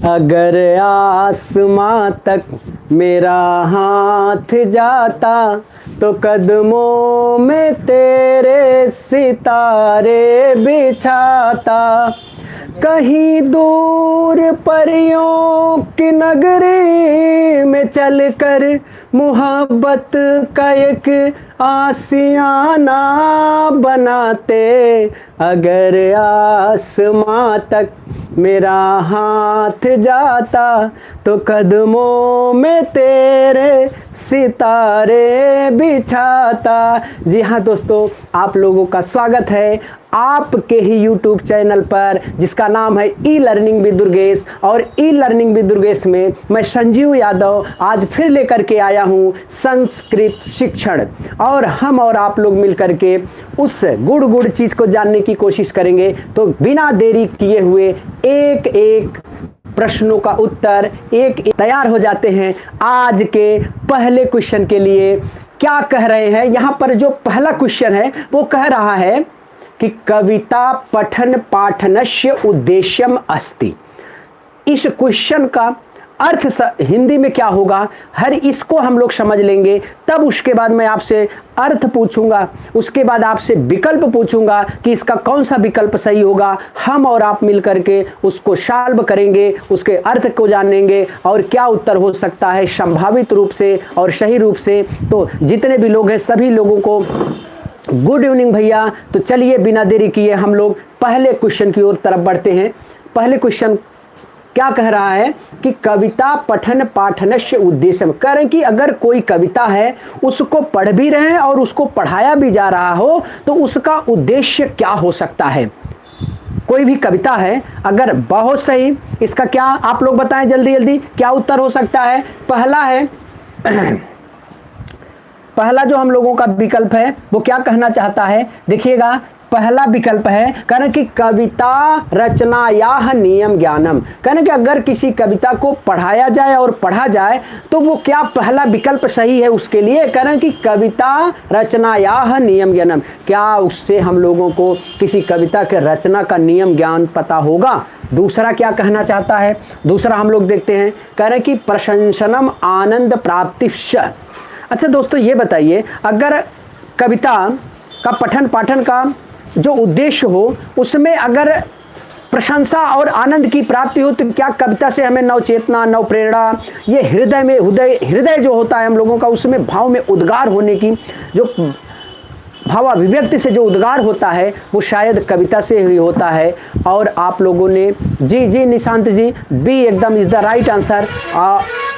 अगर आसमां तक मेरा हाथ जाता तो कदमों में तेरे सितारे बिछाता। कहीं दूर परियों की नगरी में चलकर मोहब्बत का एक आशियाना बनाते। अगर आसमां तक मेरा हाथ जाता तो कदमों में तेरे सितारे बिछाता। जी हाँ दोस्तों, आप लोगों का स्वागत है आपके ही YouTube चैनल पर जिसका नाम है ई लर्निंग विद दुर्गेश। और ई लर्निंग विद दुर्गेश में मैं संजीव यादव आज फिर लेकर के आया हूँ संस्कृत शिक्षण। और हम और आप लोग मिलकर के उस गुड़ चीज़ को जानने की कोशिश करेंगे। तो बिना देरी किए हुए एक एक प्रश्नों का उत्तर एक तैयार हो जाते हैं आज के पहले क्वेश्चन के लिए। क्या कह रहे हैं यहाँ पर? जो पहला क्वेश्चन है वो कह रहा है कि कविता पठन पाठनस्य उद्देश्यम अस्ति। इस क्वेश्चन का अर्थ हिंदी में क्या होगा, हर इसको हम लोग समझ लेंगे। तब उसके बाद मैं आपसे अर्थ पूछूंगा, उसके बाद आपसे विकल्प पूछूंगा कि इसका कौन सा विकल्प सही होगा। हम और आप मिलकर के उसको सॉल्व करेंगे, उसके अर्थ को जानेंगे और क्या उत्तर हो सकता है संभावित रूप से और सही रूप से। तो जितने भी लोग हैं सभी लोगों को गुड इवनिंग भैया। तो चलिए बिना देरी किए हम लोग पहले क्वेश्चन की ओर तरफ बढ़ते हैं। पहले क्वेश्चन क्या कह रहा है कि कविता पठन पाठनस्य उद्देश्य। कह रहे हैं कि अगर कोई कविता है उसको पढ़ भी रहे हैं और उसको पढ़ाया भी जा रहा हो तो उसका उद्देश्य क्या हो सकता है। कोई भी कविता है अगर, बहुत सही, इसका क्या आप लोग बताएं जल्दी जल्दी क्या उत्तर हो सकता है। पहला है पहला जो हम लोगों का विकल्प है वो क्या कहना चाहता है, देखिएगा पहला विकल्प है कहना कि कविता रचना या नियम ज्ञानम। कहना कि अगर किसी कविता को पढ़ाया जाए और पढ़ा जाए तो वो क्या पहला विकल्प सही है उसके लिए। कहना कि कविता रचना या नियम ज्ञानम, क्या उससे हम लोगों को किसी कविता के रचना का नियम ज्ञान पता होगा। दूसरा क्या कहना चाहता है, दूसरा हम लोग देखते हैं, कह रहे कि प्रशंसनम आनंद प्राप्ति। अच्छा दोस्तों ये बताइए, अगर कविता का पठन पाठन का जो उद्देश्य हो उसमें अगर प्रशंसा और आनंद की प्राप्ति हो तो क्या कविता से हमें नव चेतना नव प्रेरणा, ये हृदय में हृदय जो होता है हम लोगों का उसमें भाव में उद्गार होने की, जो भावाभिव्यक्ति से जो उद्गार होता है वो शायद कविता से ही होता है। और आप लोगों ने जी निशांत जी बी एकदम इज द राइट आंसर।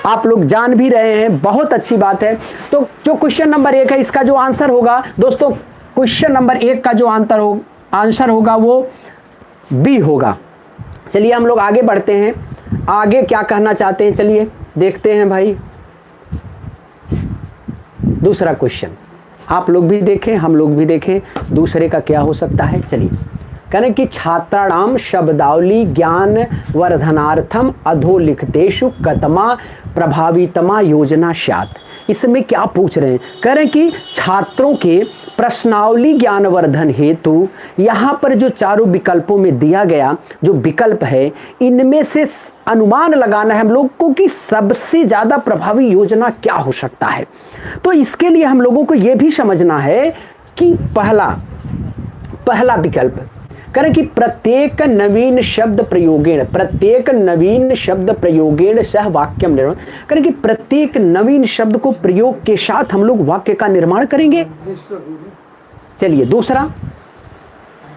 आप लोग जान भी रहे हैं, बहुत अच्छी बात है। तो जो क्वेश्चन नंबर 1 है इसका जो आंसर होगा दोस्तों, क्वेश्चन नंबर 1 का जो आंसर होगा वो बी होगा। चलिए हम लोग आगे बढ़ते हैं, आगे क्या कहना चाहते हैं चलिए देखते हैं भाई। दूसरा क्वेश्चन आप लोग भी देखें हम लोग भी देखें दूसरे का क्या हो सकता है। चलिए कहने कि छात्राणाम शब्दावली ज्ञान वर्धनार्थम अधोलिखितेषु कतमा प्रभावितमा योजना स्यात्। इसमें क्या पूछ रहे हैं, कह रहे हैं कि छात्रों के प्रश्नावली ज्ञानवर्धन हेतु यहाँ पर जो चारों विकल्पों में दिया गया जो विकल्प है इनमें से अनुमान लगाना है हम लोग को कि सबसे ज़्यादा प्रभावी योजना क्या हो सकता है। तो इसके लिए हम लोगों को यह भी समझना है कि पहला विकल्प करें कि प्रत्येक नवीन शब्द प्रयोगेण सह वाक्यम निर्माण। करें कि प्रत्येक नवीन शब्द को प्रयोग के साथ हम लोग वाक्य का निर्माण करेंगे। चलिए दूसरा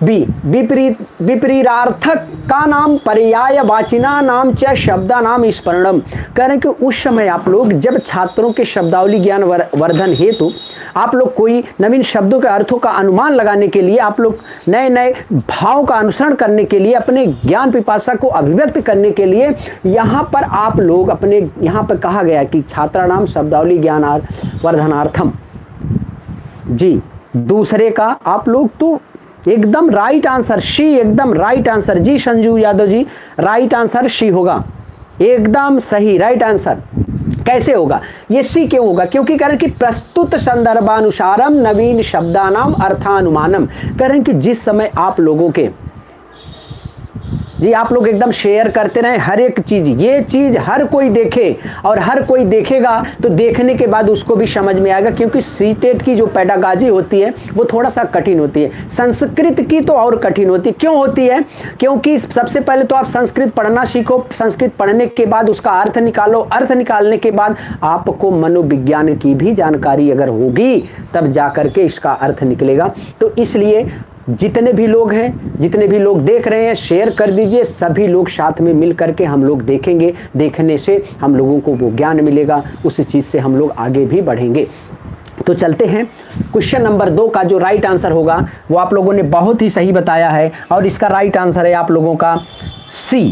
बी विपरीतार्थक का नाम पर्याय वाचिना नाम च शब्दा नाम स्मरणम। कह रहे हैं कि उस समय आप लोग जब छात्रों के शब्दावली ज्ञान वर्धन हेतु आप लोग कोई नवीन शब्दों के अर्थों का अनुमान लगाने के लिए, आप लोग नए नए भाव का अनुसरण करने के लिए, अपने ज्ञान पिपासा को अभिव्यक्त करने के लिए यहाँ पर आप लोग अपने यहाँ पर कहा गया कि छात्राणाम शब्दावली ज्ञान वर्धनार्थम। जी दूसरे का आप लोग तो एकदम राइट आंसर सी, एकदम राइट आंसर जी Sanju Yadav ji, right answer C होगा, एकदम सही राइट आंसर। कैसे होगा ये सी क्यों होगा, क्योंकि कह रहे कि प्रस्तुत संदर्भानुसारम नवीन शब्दानाम अर्थानुमानम। कह रहे कि जिस समय आप लोगों के जी आप लोग एकदम शेयर करते रहें हर एक चीज़, ये चीज़ हर कोई देखे और हर कोई देखेगा तो देखने के बाद उसको भी समझ में आएगा, क्योंकि सीटेट की जो पेडागाजी होती है वो थोड़ा सा कठिन होती है, संस्कृत की तो और कठिन होती है। क्यों होती है? क्योंकि सबसे पहले तो आप संस्कृत पढ़ना सीखो, संस्कृत पढ़ने के बाद उसका अर्थ निकालो, अर्थ निकालने के बाद आपको मनोविज्ञान की भी जानकारी अगर होगी तब जाकर के इसका अर्थ निकलेगा। तो इसलिए जितने भी लोग हैं, जितने भी लोग देख रहे हैं, शेयर कर दीजिए, सभी लोग साथ में मिल करके हम लोग देखेंगे, देखने से हम लोगों को वो ज्ञान मिलेगा, उस चीज़ से हम लोग आगे भी बढ़ेंगे। तो चलते हैं, क्वेश्चन नंबर 2 का जो राइट आंसर होगा वो आप लोगों ने बहुत ही सही बताया है, और इसका राइट आंसर है आप लोगों का सी।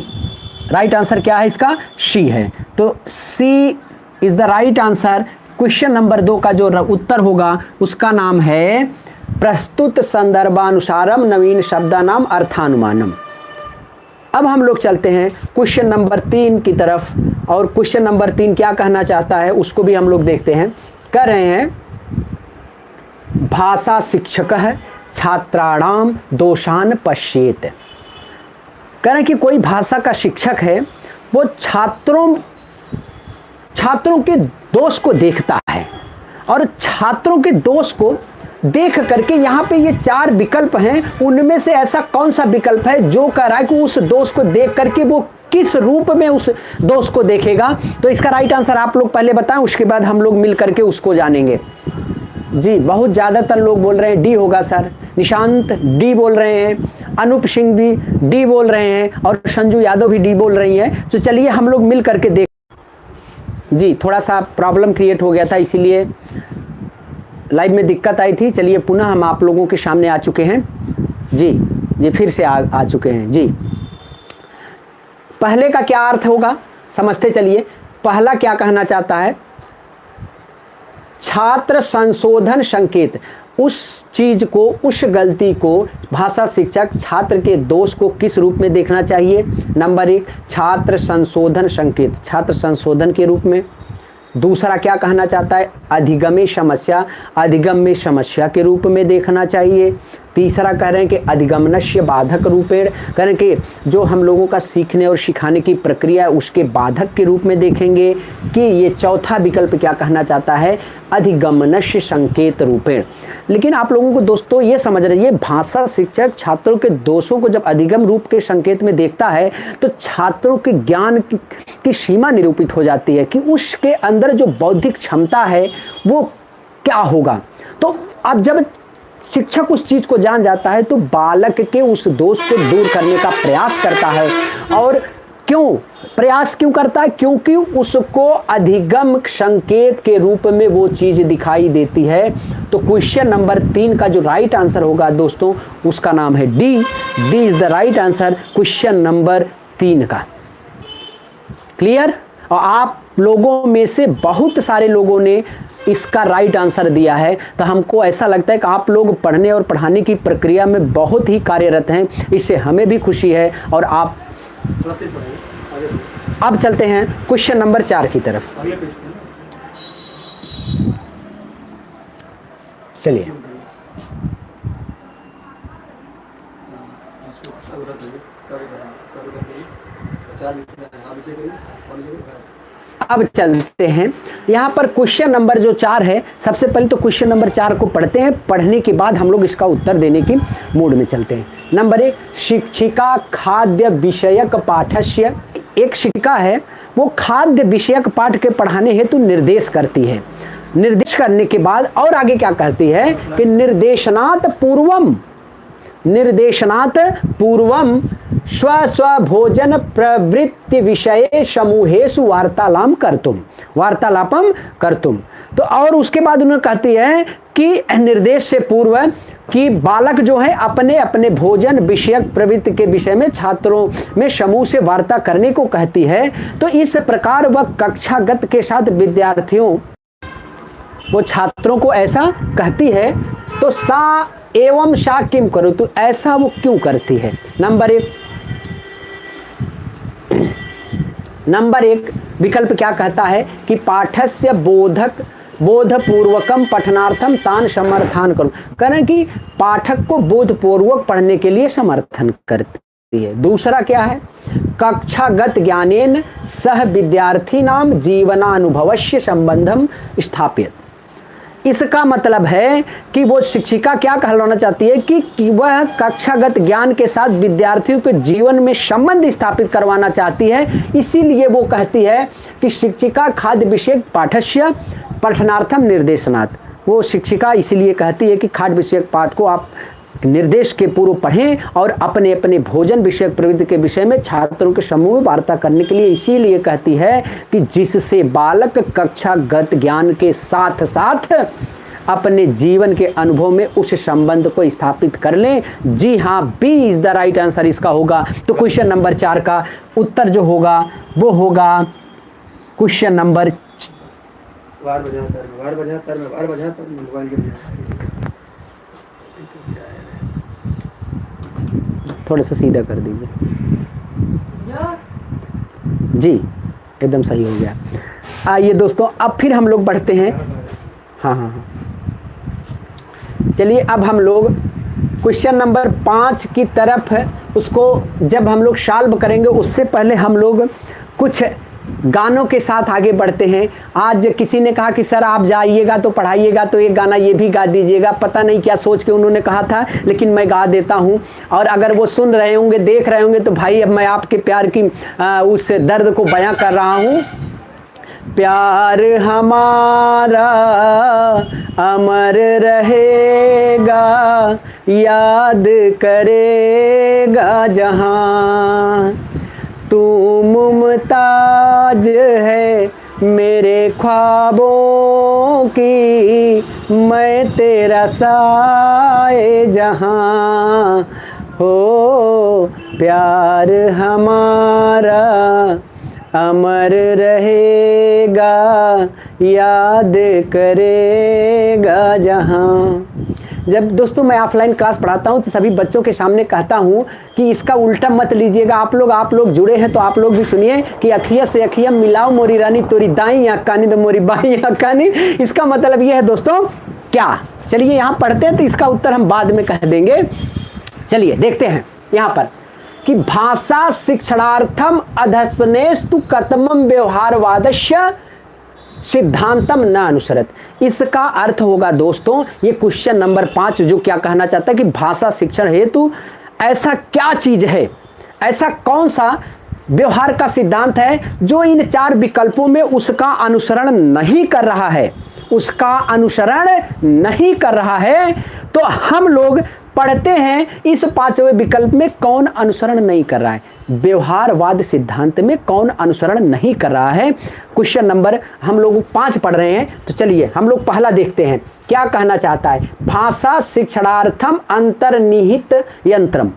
राइट आंसर क्या है इसका? सी है। तो C is the right answer. Question number 2 का जो उत्तर होगा उसका नाम है प्रस्तुत संदर्भानुसारम नवीन शब्दानाम अर्थानुमानम। अब हम लोग चलते हैं क्वेश्चन नंबर 3 की तरफ, और क्वेश्चन नंबर 3 क्या कहना चाहता है उसको भी हम लोग देखते हैं। कह रहे हैं भाषा शिक्षक है छात्राणाम दोषान पश्येत। कह रहे हैं कि कोई भाषा का शिक्षक है, वो छात्रों के दोष को देखता है, और छात्रों के दोष को देख करके यहाँ पे ये 4 विकल्प हैं, उनमें से ऐसा कौन सा विकल्प है जो कह रहा है कि उस दोष को देख करके वो किस रूप में उस दोष को देखेगा। तो इसका राइट आंसर आप लोग पहले बताएं, उसके बाद हम लोग मिल करके उसको जानेंगे। जी बहुत ज़्यादातर लोग बोल रहे हैं डी होगा सर, निशांत डी बोल रहे हैं, अनूप सिंह भी डी बोल रहे हैं, और संजू यादव भी डी बोल रही हैं। तो चलिए हम लोग मिल करके देख। जी थोड़ा सा प्रॉब्लम क्रिएट हो गया था, इसीलिए लाइव में दिक्कत आई थी। चलिए पुनः हम आप लोगों के सामने आ चुके हैं। जी फिर से आ चुके हैं। जी पहले का क्या अर्थ होगा समझते चलिए। पहला क्या कहना चाहता है? छात्र संशोधन संकेत। उस चीज को, उस गलती को भाषा शिक्षक छात्र के दोष को किस रूप में देखना चाहिए? नंबर 1 छात्र संशोधन संकेत, छात्र संशोधन के रूप में। दूसरा क्या कहना चाहता है? अधिगम्य समस्या, अधिगम्य समस्या के रूप में देखना चाहिए। तीसरा कह रहे हैं कि अधिगमनस्य बाधक रूपेण, कह रहे हैं कि जो हम लोगों का सीखने और सिखाने की प्रक्रिया है उसके बाधक के रूप में देखेंगे। कि ये चौथा विकल्प क्या कहना चाहता है? अधिगमनस्य संकेत रूपेण। लेकिन आप लोगों को दोस्तों ये समझ रहिए, भाषा शिक्षक छात्रों के दोषों को जब अधिगम रूप के संकेत में देखता है तो छात्रों के ज्ञान की सीमा निरूपित हो जाती है कि उसके अंदर जो बौद्धिक क्षमता है वो क्या होगा। तो अब जब शिक्षक उस चीज को जान जाता है तो बालक के उस दोष को दूर करने का प्रयास करता है। और क्यों प्रयास क्यों करता है? क्योंकि उसको अधिगम संकेत के रूप में वो चीज दिखाई देती है। तो क्वेश्चन नंबर 3 का जो राइट आंसर होगा दोस्तों उसका नाम है D. D is the right answer question number 3 का। क्लियर? और आप लोगों में से बहुत सारे लोगों ने इसका राइट आंसर दिया है, तो हमको ऐसा लगता है कि आप लोग पढ़ने और पढ़ाने की प्रक्रिया में बहुत ही कार्यरत हैं, इससे हमें भी खुशी है। और आप अब चलते हैं क्वेश्चन नंबर 4 की तरफ। चलिए अब चलते हैं यहाँ पर क्वेश्चन नंबर जो 4 है। सबसे पहले तो क्वेश्चन नंबर 4 को पढ़ते हैं, पढ़ने के बाद हम लोग इसका उत्तर देने की मूड में चलते हैं। नंबर 1 शिक्षिका खाद्य विषयक पाठस्य। एक शिक्षिका है वो खाद्य विषयक पाठ के पढ़ाने हेतु निर्देश करती है। निर्देश करने के बाद और आगे क्या कहती है कि निर्देशनात् पूर्वम स्व भोजन प्रवृत्ति विषय समूहेषु वार्तालापम करतुम। तो और उसके बाद उन्होंने कहती है कि निर्देश से पूर्व कि बालक जो है अपने अपने भोजन विषयक प्रवृत्ति के विषय में छात्रों में समूह से वार्ता करने को कहती है। तो इस प्रकार वह कक्षागत के साथ विद्यार्थियों वो छात्रों को ऐसा कहती है। तो सा एवं सा किम करो, तो ऐसा वो क्यों करती है? नंबर एक विकल्प क्या कहता है कि पाठस्य बोधपूर्वकम पठनार्थम तान समर्थन करो। करें कि पाठक को बोधपूर्वक पढ़ने के लिए समर्थन करते। है। दूसरा क्या है, कक्षागत ज्ञानेन सह विद्यार्थी नाम जीवनानुभवस्य संबंधम स्थापित। इसका मतलब है कि वो शिक्षिका क्या कहलाना चाहती है कि वह कक्षागत ज्ञान के साथ विद्यार्थियों के जीवन में संबंध स्थापित करवाना चाहती है। इसीलिए वो कहती है कि शिक्षिका खाद्य विषयक पाठस्य पठनार्थम निर्देशनात्। वो शिक्षिका इसीलिए कहती है कि खाद्य विषयक पाठ को आप निर्देश के पूर्व पढ़ें और अपने अपने भोजन विषयक प्रवृत्ति के विषय में छात्रों के समूह में वार्ता करने के लिए इसीलिए कहती है कि जिससे बालक कक्षागत ज्ञान के साथ साथ अपने जीवन के अनुभव में उस संबंध को स्थापित कर लें। जी हाँ, B is the right answer इसका होगा। तो क्वेश्चन नंबर 4 का उत्तर जो होगा वो होगा क्वेश्चन नंबर थोड़ा सा सीधा कर दीजिए जी, एकदम सही हो गया। आइए दोस्तों, अब फिर हम लोग बढ़ते हैं। हाँ, चलिए अब हम लोग क्वेश्चन नंबर 5 की तरफ उसको जब हम लोग सॉल्व करेंगे उससे पहले हम लोग कुछ गानों के साथ आगे बढ़ते हैं। आज किसी ने कहा कि सर आप जाइएगा तो पढ़ाइएगा तो एक गाना ये भी गा दीजिएगा। पता नहीं क्या सोच के उन्होंने कहा था, लेकिन मैं गा देता हूँ। और अगर वो सुन रहे होंगे, देख रहे होंगे तो भाई अब मैं आपके प्यार की उस दर्द को बयां कर रहा हूँ। प्यार हमारा अमर रहेगा, याद करेगा जहां। तू मुमताज है मेरे ख्वाबों की, मैं तेरा साए जहां। हो प्यार हमारा अमर रहेगा, याद करेगा जहां। जब दोस्तों मैं ऑफलाइन क्लास पढ़ाता हूं तो सभी बच्चों के सामने कहता हूं कि इसका उल्टा मत लीजिएगा। आप लोग जुड़े हैं तो आप लोग भी सुनिए कि अखिया से अखिया मिलाओ मोरी रानी, तोरी दाई आकानी तो मोरी बाई आकानी। इसका मतलब ये है दोस्तों क्या। चलिए यहाँ पढ़ते हैं तो इसका उत्तर हम बाद में कह देंगे। चलिए देखते हैं यहाँ पर कि भाषा शिक्षणार्थम अधस्नेस्तु कतमम व्यवहारवादस्य सिद्धांतम न अनुसरत। इसका अर्थ होगा दोस्तों, ये क्वेश्चन नंबर 5 जो क्या कहना चाहता है कि भाषा शिक्षण हेतु ऐसा क्या चीज है, ऐसा कौन सा व्यवहार का सिद्धांत है जो इन 4 विकल्पों में उसका अनुसरण नहीं कर रहा है, उसका अनुसरण नहीं कर रहा है। तो हम लोग पढ़ते हैं इस 5वें विकल्प में कौन अनुसरण नहीं कर रहा है, व्यवहारवाद सिद्धांत में कौन अनुसरण नहीं कर रहा है। क्वेश्चन नंबर हम लोग 5 पढ़ रहे हैं। तो चलिए हम लोग पहला देखते हैं क्या कहना चाहता है। भाषा शिक्षणार्थम अंतर्निहित यंत्रम,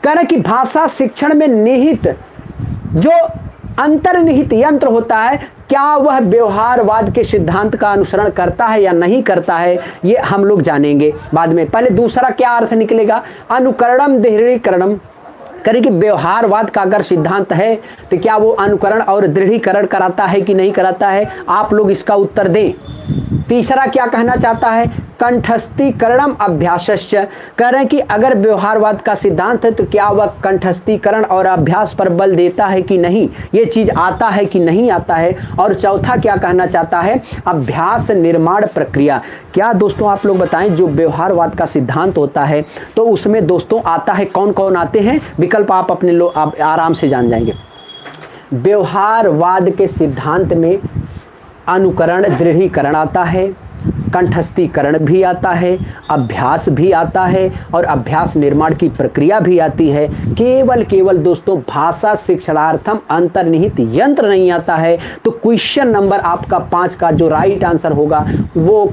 कह रहे कि भाषा शिक्षण में निहित जो अंतर्निहित यंत्र होता है, क्या वह व्यवहारवाद के सिद्धांत का अनुसरण करता है या नहीं करता है, ये हम लोग जानेंगे बाद में। पहले दूसरा क्या अर्थ निकलेगा, अनुकरणम दृढ़ीकरणम। करें कि व्यवहारवाद का अगर सिद्धांत है तो क्या वो अनुकरण और दृढ़ीकरण कराता है कि नहीं कराता है, आप लोग इसका उत्तर दें। तीसरा क्या कहना चाहता है, कंठस्थीकरणम अभ्यासस्य। कह रहे हैं कि अगर व्यवहारवाद का सिद्धांत है तो क्या वह कंठस्थीकरण और अभ्यास पर बल देता है कि नहीं, ये चीज आता है कि नहीं आता है। और चौथा क्या कहना चाहता है, अभ्यास निर्माण प्रक्रिया। क्या दोस्तों आप लोग बताएं, जो व्यवहारवाद का सिद्धांत होता है तो उसमें दोस्तों आता है, कौन कौन आते हैं, विकल्प आप अपने लोग आप आराम से जान जाएंगे। व्यवहारवाद के सिद्धांत में अनुकरण दृढ़ीकरण आता है, कंठस्थीकरण भी आता है, अभ्यास भी आता है और अभ्यास निर्माण की प्रक्रिया भी आती है। केवल दोस्तों भाषा शिक्षणार्थम अंतर्निहित यंत्र नहीं आता है। तो क्वेश्चन नंबर आपका 5 का जो राइट आंसर होगा वो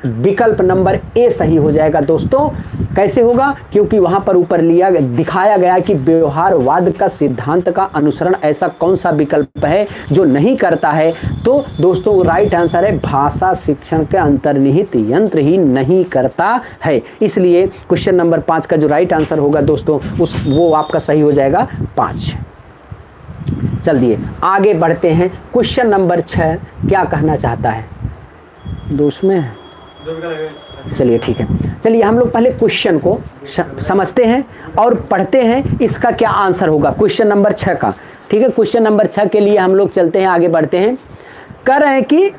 विकल्प नंबर ए सही हो जाएगा दोस्तों। कैसे होगा, क्योंकि वहां पर ऊपर दिखाया गया कि व्यवहारवाद का सिद्धांत का अनुसरण ऐसा कौन सा विकल्प है जो नहीं करता है। तो दोस्तों राइट आंसर है भाषा शिक्षण के अंतर्निहित यंत्र ही नहीं करता है। इसलिए क्वेश्चन नंबर 5 का जो राइट आंसर होगा दोस्तों वो आपका सही हो जाएगा 5। चलिए आगे बढ़ते हैं। क्वेश्चन नंबर 6 क्या कहना चाहता है, दोस्त में चलिए ठीक है, चलिए हम लोग पहले क्वेश्चन को समझते हैं और पढ़ते हैं इसका क्या आंसर होगा क्वेश्चन नंबर 6 का। ठीक है, क्वेश्चन नंबर 6 के लिए हम लोग चलते हैं, आगे बढ़ते हैं। कह रहे हैं कि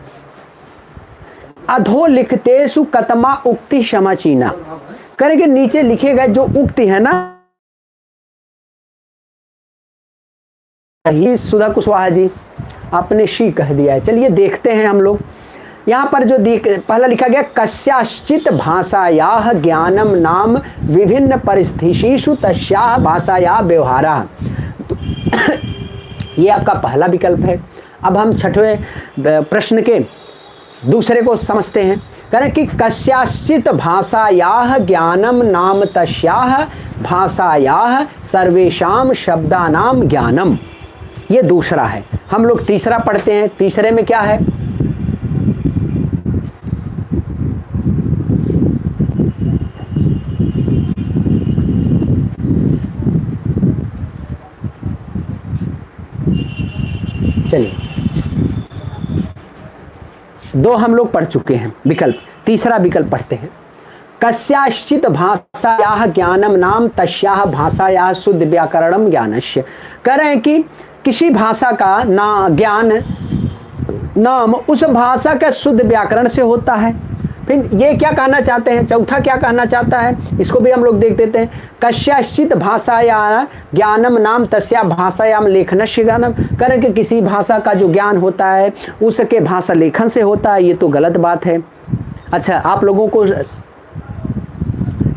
अधोलिखितेषु कतमा उक्ति समचीना, कह रहे हैं कि नीचे लिखे गए जो उक्ति है ना, सुधा कुशवाहा जी आपने शी कह दिया है। चलिए देखते हैं हम लोग यहाँ पर जो पहला लिखा गया, कस्याश्चित भाषायाः ज्ञानम नाम विभिन्न परिस्थितिषु तस्याः भाषायाः व्यवहारः। ये आपका पहला विकल्प है। अब हम छठवें प्रश्न के दूसरे को समझते हैं। कह रहे कि कस्याश्चित भाषायाः ज्ञानम नाम तस्याः भाषायाः सर्वेषां शब्दानां ज्ञानम, ये दूसरा है। हम लोग तीसरा पढ़ते हैं, तीसरे में क्या है, चलिए दो हम लोग पढ़ चुके हैं विकल्प, तीसरा विकल्प पढ़ते हैं। कस्याश्चित भाषायाः ज्ञानम नाम तस्याः भाषायाः शुद्ध व्याकरणम ज्ञानस्य। कह रहे हैं कि किसी भाषा का ना ज्ञान नाम उस भाषा का शुद्ध व्याकरण से होता है। फिर ये क्या कहना चाहते हैं, चौथा क्या कहना चाहता है, इसको भी हम लोग देख देते हैं। कस्याश्चित भाषाया ज्ञानम नाम तस्या भाषायाम लेखनस्य ज्ञानम। करें कि किसी भाषा का जो ज्ञान होता है उसके भाषा लेखन से होता है, ये तो गलत बात है। अच्छा, आप लोगों को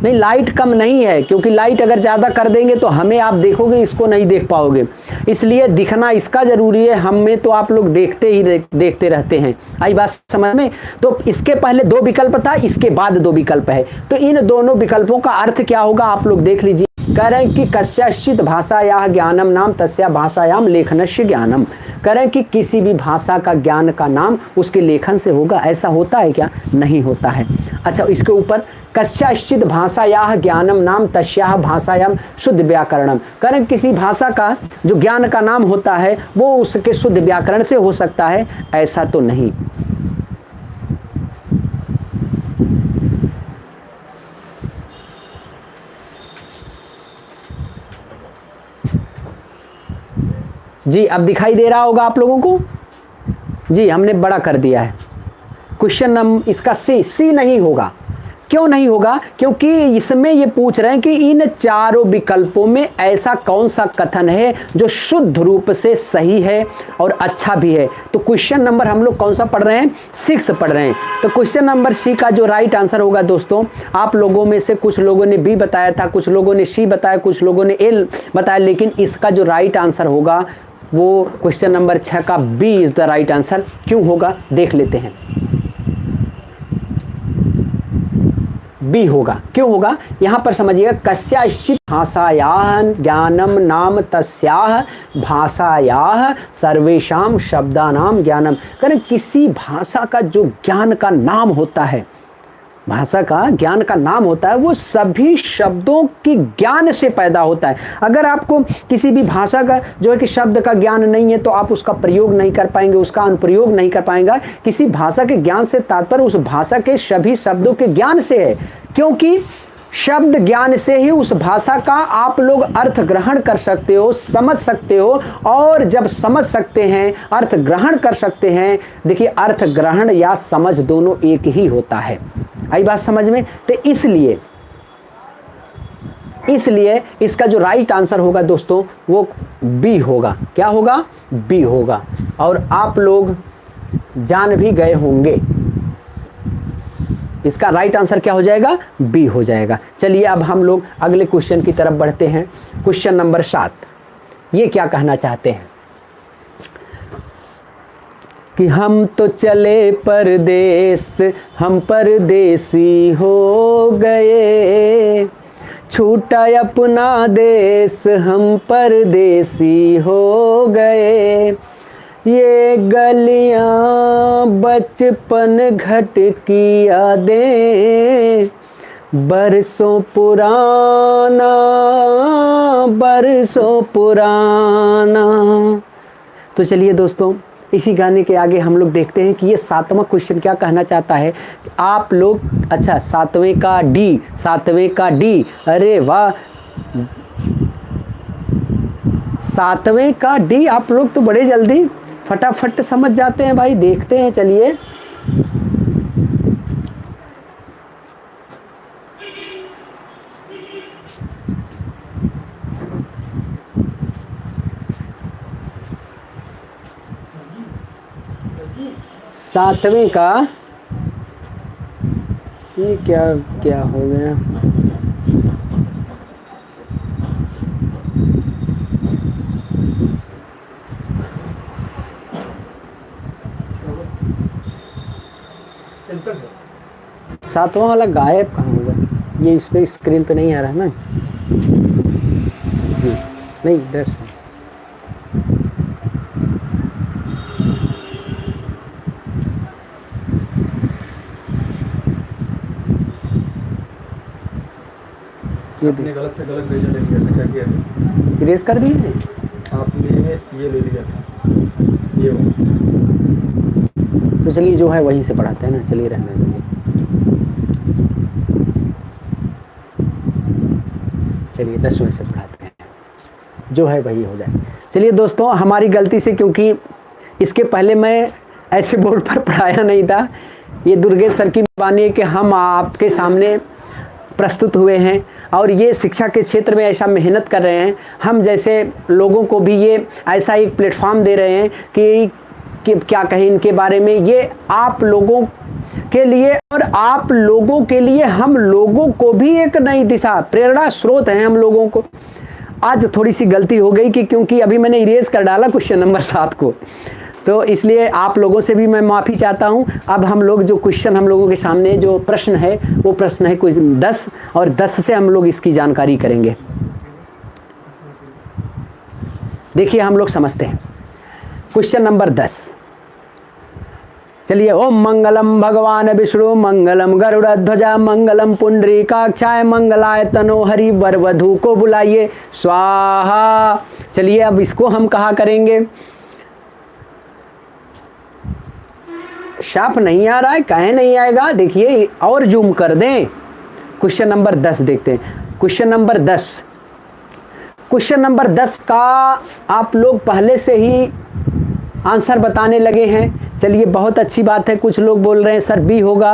नहीं, लाइट कम नहीं है, क्योंकि लाइट अगर ज़्यादा कर देंगे तो हमें आप देखोगे, इसको नहीं देख पाओगे, इसलिए दिखना इसका ज़रूरी है। हमें तो आप लोग देखते ही देखते रहते हैं। आई बात समझ में? तो इसके पहले दो विकल्प था, इसके बाद दो विकल्प है, तो इन दोनों विकल्पों का अर्थ क्या होगा आप लोग देख लीजिए। कह रहे हैं कि कस्याश्चित भाषायाः ज्ञानम नाम तस्या भाषायाम लेखनस्य ज्ञानम। कह रहे हैं कि किसी भी भाषा का ज्ञान का नाम उसके लेखन से होगा। ऐसा होता है क्या? नहीं होता है। अच्छा, इसके ऊपर कस्याश्चित भाषायाः ज्ञानम नाम तस्याः भाषायाम शुद्ध व्याकरणम। कह रहे हैं किसी भाषा का जो ज्ञान का नाम होता है वो उसके शुद्ध व्याकरण से हो सकता है, ऐसा तो नहीं। जी अब दिखाई दे रहा होगा आप लोगों को? जी हमने बड़ा कर दिया है। क्वेश्चन नंबर इसका सी नहीं होगा। क्यों नहीं होगा? क्योंकि इसमें ये पूछ रहे हैं कि इन चारों विकल्पों में ऐसा कौन सा कथन है जो शुद्ध रूप से सही है और अच्छा भी है। तो क्वेश्चन नंबर हम लोग कौन सा पढ़ रहे हैं? 6 पढ़ रहे हैं। तो क्वेश्चन नंबर सी का जो राइट आंसर होगा दोस्तों, आप लोगों में से कुछ लोगों ने बी बताया था, कुछ लोगों ने सी बताया, कुछ लोगों ने ए बताया, लेकिन इसका जो राइट आंसर होगा वो क्वेश्चन नंबर 6 का B is the right answer. क्यों होगा देख लेते हैं। बी होगा। क्यों होगा यहां पर समझिएगा। कस्याश्चित भाषायाः ज्ञानम नाम तस्याः भाषायाः सर्वेषां शब्दानां ज्ञानम। करें किसी भाषा का जो ज्ञान का नाम होता है, भाषा का ज्ञान का नाम होता है, वो सभी शब्दों के ज्ञान से पैदा होता है। अगर आपको किसी भी भाषा का जो है कि शब्द का ज्ञान नहीं है तो आप उसका प्रयोग नहीं कर पाएंगे, उसका अनुप्रयोग नहीं कर पाएंगे। किसी भाषा के ज्ञान से तात्पर्य उस भाषा के सभी शब्दों के ज्ञान से है, क्योंकि शब्द ज्ञान से ही उस भाषा का आप लोग अर्थ ग्रहण कर सकते हो, समझ सकते हो, और जब समझ सकते हैं, अर्थ ग्रहण कर सकते हैं। देखिए अर्थ ग्रहण या समझ दोनों एक ही होता है। आई बात समझ में? तो इसलिए इसका जो राइट आंसर होगा दोस्तों वो बी होगा। क्या होगा? बी होगा। और आप लोग जान भी गए होंगे, इसका राइट आंसर क्या हो जाएगा? बी हो जाएगा। चलिए अब हम लोग अगले क्वेश्चन की तरफ बढ़ते हैं। क्वेश्चन नंबर 7, ये क्या कहना चाहते हैं कि हम तो चले परदेस, हम परदेसी हो गए, छूटा अपना देश, हम परदेसी हो गए, ये गलियां बचपन घट की यादें, बरसों पुराना, बरसों पुराना। तो चलिए दोस्तों इसी गाने के आगे हम लोग देखते हैं कि ये 7वां क्वेश्चन क्या कहना चाहता है। आप लोग, अच्छा 7वें का डी, अरे वाह, 7वें का डी आप लोग तो बड़े जल्दी फटाफट समझ जाते हैं भाई। देखते हैं, चलिए। सातवें का ये क्या क्या हो गया? सातवां वाला गायब कहाँ हो गया? ये इस पे स्क्रीन पे नहीं आ रहा है ना जी? नहीं, 10 आपने गलत से गलत रेजर ले लिया था, क्या किया था? इरेज कर दिए। आपने ये ले लिया था, ये वाला। तो चलिए जो है वहीं से पढ़ाते हैं ना, चलिए रहने दीजिए। चलिए 10वें से पढ़ाते हैं, जो है वही हो जाए। चलिए दोस्तों, हमारी गलती से, क्योंकि इसके पहले मैं ऐसे बोर्ड पर पढ़ाया नहीं था। ये दुर्गेश सर की मेहरबानी है कि हम आपके सामने प्रस्तुत हुए हैं और ये शिक्षा के क्षेत्र में ऐसा मेहनत कर रहे हैं। हम जैसे लोगों को भी ये ऐसा एक प्लेटफॉर्म दे रहे हैं कि क्या कहें इनके बारे में, ये आप लोगों के लिए और आप लोगों के लिए, हम लोगों को भी एक नई दिशा, प्रेरणा स्रोत है हम लोगों को। आज थोड़ी सी गलती हो गई कि क्योंकि अभी मैंने इरेज कर डाला क्वेश्चन नंबर 7 को, तो इसलिए आप लोगों से भी मैं माफ़ी चाहता हूं। अब हम लोग जो क्वेश्चन हम लोगों के सामने जो प्रश्न है, वो प्रश्न है कुछ 10, और 10 से हम लोग इसकी जानकारी करेंगे। देखिए हम लोग समझते हैं क्वेश्चन नंबर 10। चलिए, ओम मंगलम भगवान विष्णु मंगलम गरुड़ध्वजा मंगलम पुंडरीकाक्षाय मंगलाय तनो हरि वर वधू को बुलाइए स्वाहा। चलिए अब इसको हम कहा करेंगे। शार्प नहीं आ रहा है, काहे नहीं आएगा? देखिए और जूम कर दें। क्वेश्चन नंबर 10 देखते हैं। क्वेश्चन नंबर 10, क्वेश्चन नंबर 10 का आप लोग पहले से ही आंसर बताने लगे हैं। चलिए बहुत अच्छी बात है। कुछ लोग बोल रहे हैं सर बी होगा।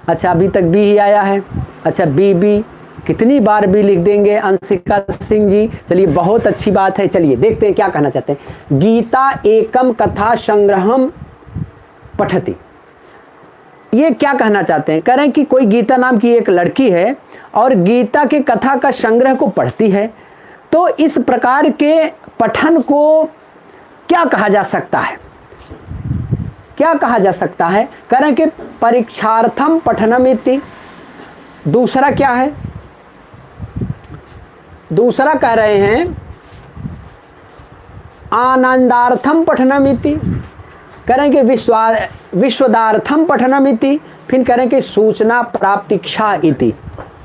अच्छा, अभी तक बी ही आया है। अच्छा, बी कितनी बार बी लिख देंगे अंशिका सिंह जी? चलिए बहुत अच्छी बात है। चलिए देखते हैं क्या कहना चाहते हैं। गीता एकम कथा संग्रहम पठति, ये क्या कहना चाहते हैं? कह रहे हैं कि कोई गीता नाम की एक लड़की है और गीता के कथा का संग्रह को पढ़ती है, तो इस प्रकार के पठन को क्या कहा जा सकता है? क्या कहा जा सकता है? कह रहे हैं कि परीक्षार्थम पठनमिति। दूसरा क्या है? दूसरा कह रहे हैं आनंदार्थम पठनमिति। कह रहे हैं कि विश्वदार्थम पठनमिति। फिर कह रहे हैं कि सूचना प्राप्तिक्षा इति।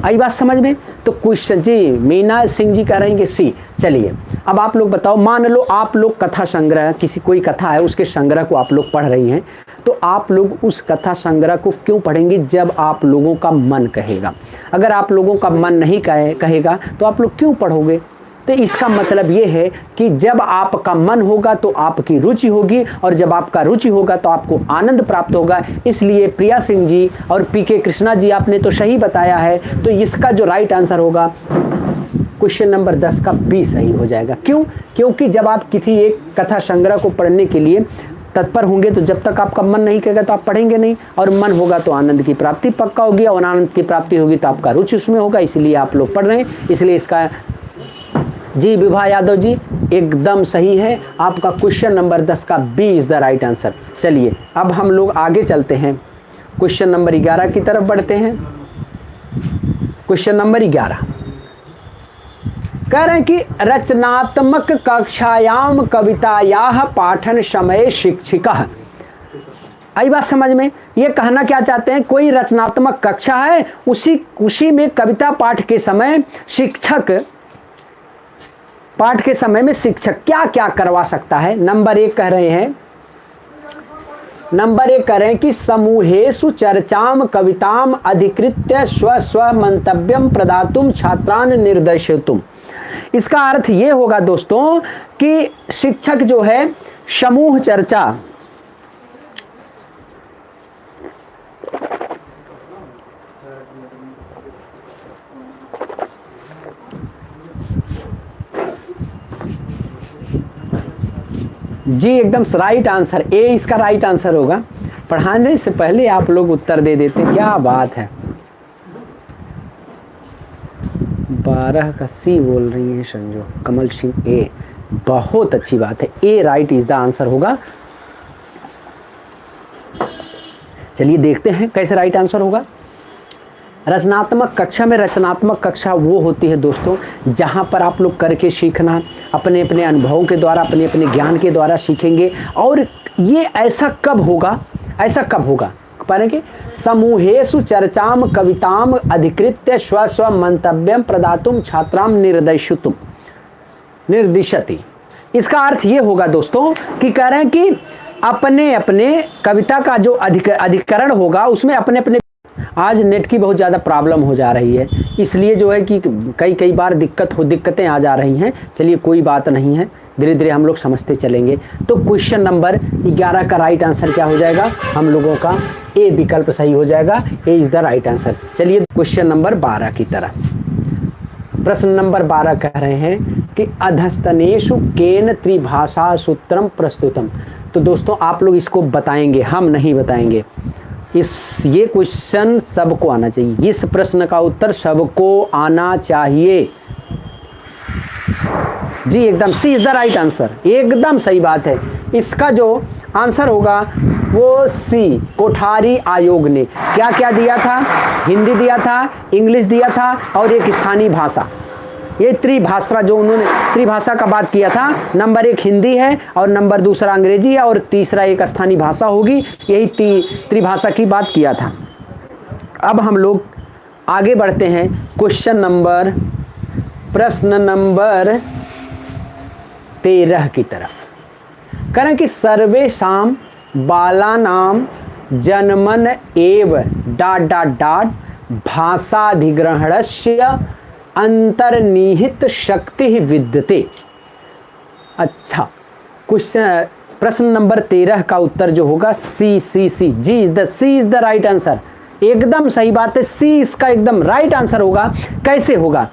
आई बात समझ में? तो क्वेश्चन जी मीना सिंह जी कह रहे हैं कि सी। चलिए अब आप लोग बताओ, मान लो आप लोग कथा संग्रह, किसी कोई कथा है उसके संग्रह को आप लोग पढ़ रही हैं, तो आप लोग उस कथा संग्रह को क्यों पढ़ेंगे? जब आप लोगों का मन कहेगा। अगर आप लोगों का मन नहीं कहेगा तो आप लोग क्यों पढ़ोगे? तो इसका मतलब ये है कि जब आपका मन होगा तो आपकी रुचि होगी, और जब आपका रुचि होगा तो आपको आनंद प्राप्त होगा। इसलिए प्रिया सिंह जी और पीके कृष्णा जी आपने तो सही बताया है। तो इसका जो राइट आंसर होगा क्वेश्चन नंबर 10 का बी सही हो जाएगा। क्यों? क्योंकि जब आप किसी एक कथा संग्रह को पढ़ने के लिए तत्पर होंगे तो जब तक आपका मन नहीं कहेगा तो आप पढ़ेंगे नहीं, और मन होगा तो आनंद की प्राप्ति पक्का होगी, और आनंद की प्राप्ति होगी तो आपका रुचि उसमें होगा, इसलिए आप लोग पढ़ रहे हैं। इसलिए इसका जी विभा यादव जी एकदम सही है। आपका क्वेश्चन नंबर 10 का B is the right answer. चलिए अब हम लोग आगे चलते हैं, क्वेश्चन नंबर 11 की तरफ बढ़ते हैं। क्वेश्चन नंबर 11 कह रहे हैं कि रचनात्मक कक्षायाम कवितायाः पाठन समय शिक्षिका। आई बात समझ में? ये कहना क्या चाहते हैं? कोई रचनात्मक कक्षा है, उसी में कविता पाठ के समय शिक्षक, पाठ के समय में शिक्षक क्या क्या करवा सकता है? नंबर 1 कह रहे हैं नंबर 1 करें कि समूहेषु चर्चाम कविताम अधिकृत्य स्व स्व मंतव्यम प्रदातुम छात्रान निर्देशयितुम। इसका अर्थ ये होगा दोस्तों कि शिक्षक जो है समूह चर्चा, जी एकदम राइट आंसर, ए इसका राइट आंसर होगा। पढ़ाने से पहले आप लोग उत्तर दे देते, क्या बात है। 12 का सी बोल रही है संजो कमल सिंह, ए बहुत अच्छी बात है, ए राइट इज द आंसर होगा। चलिए देखते हैं कैसे राइट आंसर होगा। रचनात्मक कक्षा में रचनात्मक कक्षा वो होती है दोस्तों जहाँ पर आप लोग करके सीखना, अपने अपने अनुभवों के द्वारा, अपने अपने ज्ञान के द्वारा सीखेंगे। और ये ऐसा कब होगा, ऐसा कब होगा पाएंगे, समूहेषु चर्चाम कविताम अधिकृत्य स्व स्व मंतव्यम प्रदातुम छात्राम निर्दिशति। इसका अर्थ ये होगा दोस्तों कि कह रहे हैं कि अपने अपने कविता का जो अधिकरण होगा उसमें अपने अपने, आज नेट की बहुत ज़्यादा प्रॉब्लम हो जा रही है, इसलिए जो है कि कई बार दिक्कतें आ जा रही हैं। चलिए कोई बात नहीं है, धीरे धीरे हम लोग समझते चलेंगे। तो क्वेश्चन नंबर 11 का राइट आंसर क्या हो जाएगा हम लोगों का, ए विकल्प सही हो जाएगा, ए इज द राइट आंसर। चलिए क्वेश्चन नंबर 12 की तरह, प्रश्न नंबर 12 कह रहे हैं कि अधस्तनेषु केन त्रिभाषा सूत्रम प्रस्तुतम। तो दोस्तों आप लोग इसको बताएंगे, हम नहीं बताएंगे। ये क्वेश्चन सबको आना चाहिए, इस प्रश्न का उत्तर सबको आना चाहिए। जी एकदम सी इज द राइट आंसर, एकदम सही बात है। इसका जो आंसर होगा वो सी, कोठारी आयोग ने क्या क्या दिया था, हिंदी दिया था, इंग्लिश दिया था और एक स्थानीय भाषा। ये त्रिभाषा जो उन्होंने त्रिभाषा का बात किया था, नंबर 1 हिंदी है और नंबर 2 अंग्रेजी है और तीसरा एक स्थानीय भाषा होगी, यही त्रिभाषा की बात किया था। अब हम लोग आगे बढ़ते हैं प्रश्न नंबर 13 की तरफ। करें कि सर्वेषां बालानां जन्मन एव ... भाषाधिग्रहणस्य अंतर्निहित शक्ति विद्यते। अच्छा, क्वेश्चन प्रश्न नंबर 13 का उत्तर जो होगा सी जी इज द राइट आंसर। एकदम सही बात है, सी इसका एकदम राइट आंसर होगा। कैसे होगा,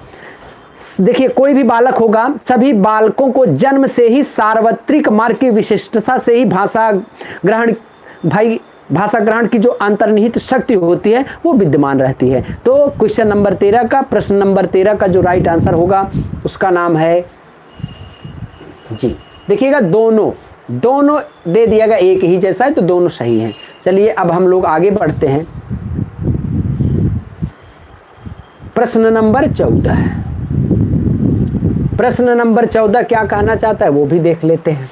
देखिए कोई भी बालक होगा, सभी बालकों को जन्म से ही सार्वत्रिक मार्ग की विशिष्टता से ही भाषा ग्रहण की जो अंतर्निहित शक्ति होती है वो विद्यमान रहती है। तो क्वेश्चन नंबर 13 का, प्रश्न नंबर 13 का जो राइट आंसर होगा उसका नाम है जी। देखिएगा दोनों दे दिया गया एक ही जैसा है तो दोनों सही हैं। चलिए अब हम लोग आगे बढ़ते हैं। प्रश्न नंबर 14, प्रश्न नंबर 14 क्या कहना चाहता है वो भी देख लेते हैं।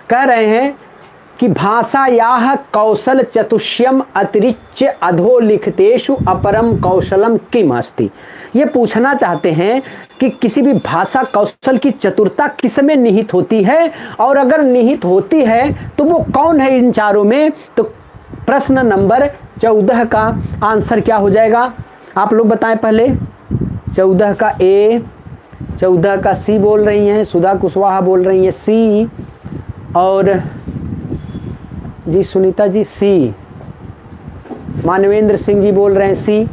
कह रहे हैं कि भाषायाः कौशल चतुष्यम अतिरिच्य अधोलिखितेषु अपरम कौशलम किम अस्ति। ये पूछना चाहते हैं कि किसी भी भाषा कौशल की चतुरता किस में निहित होती है, और अगर निहित होती है तो वो कौन है इन चारों में। तो प्रश्न नंबर 14 का आंसर क्या हो जाएगा आप लोग बताएं पहले। 14 का ए, 14 का सी बोल रही हैं, सुधा कुशवाहा बोल रही हैं सी, और जी सुनीता जी सी, मानवेंद्र सिंह जी बोल रहे हैं सी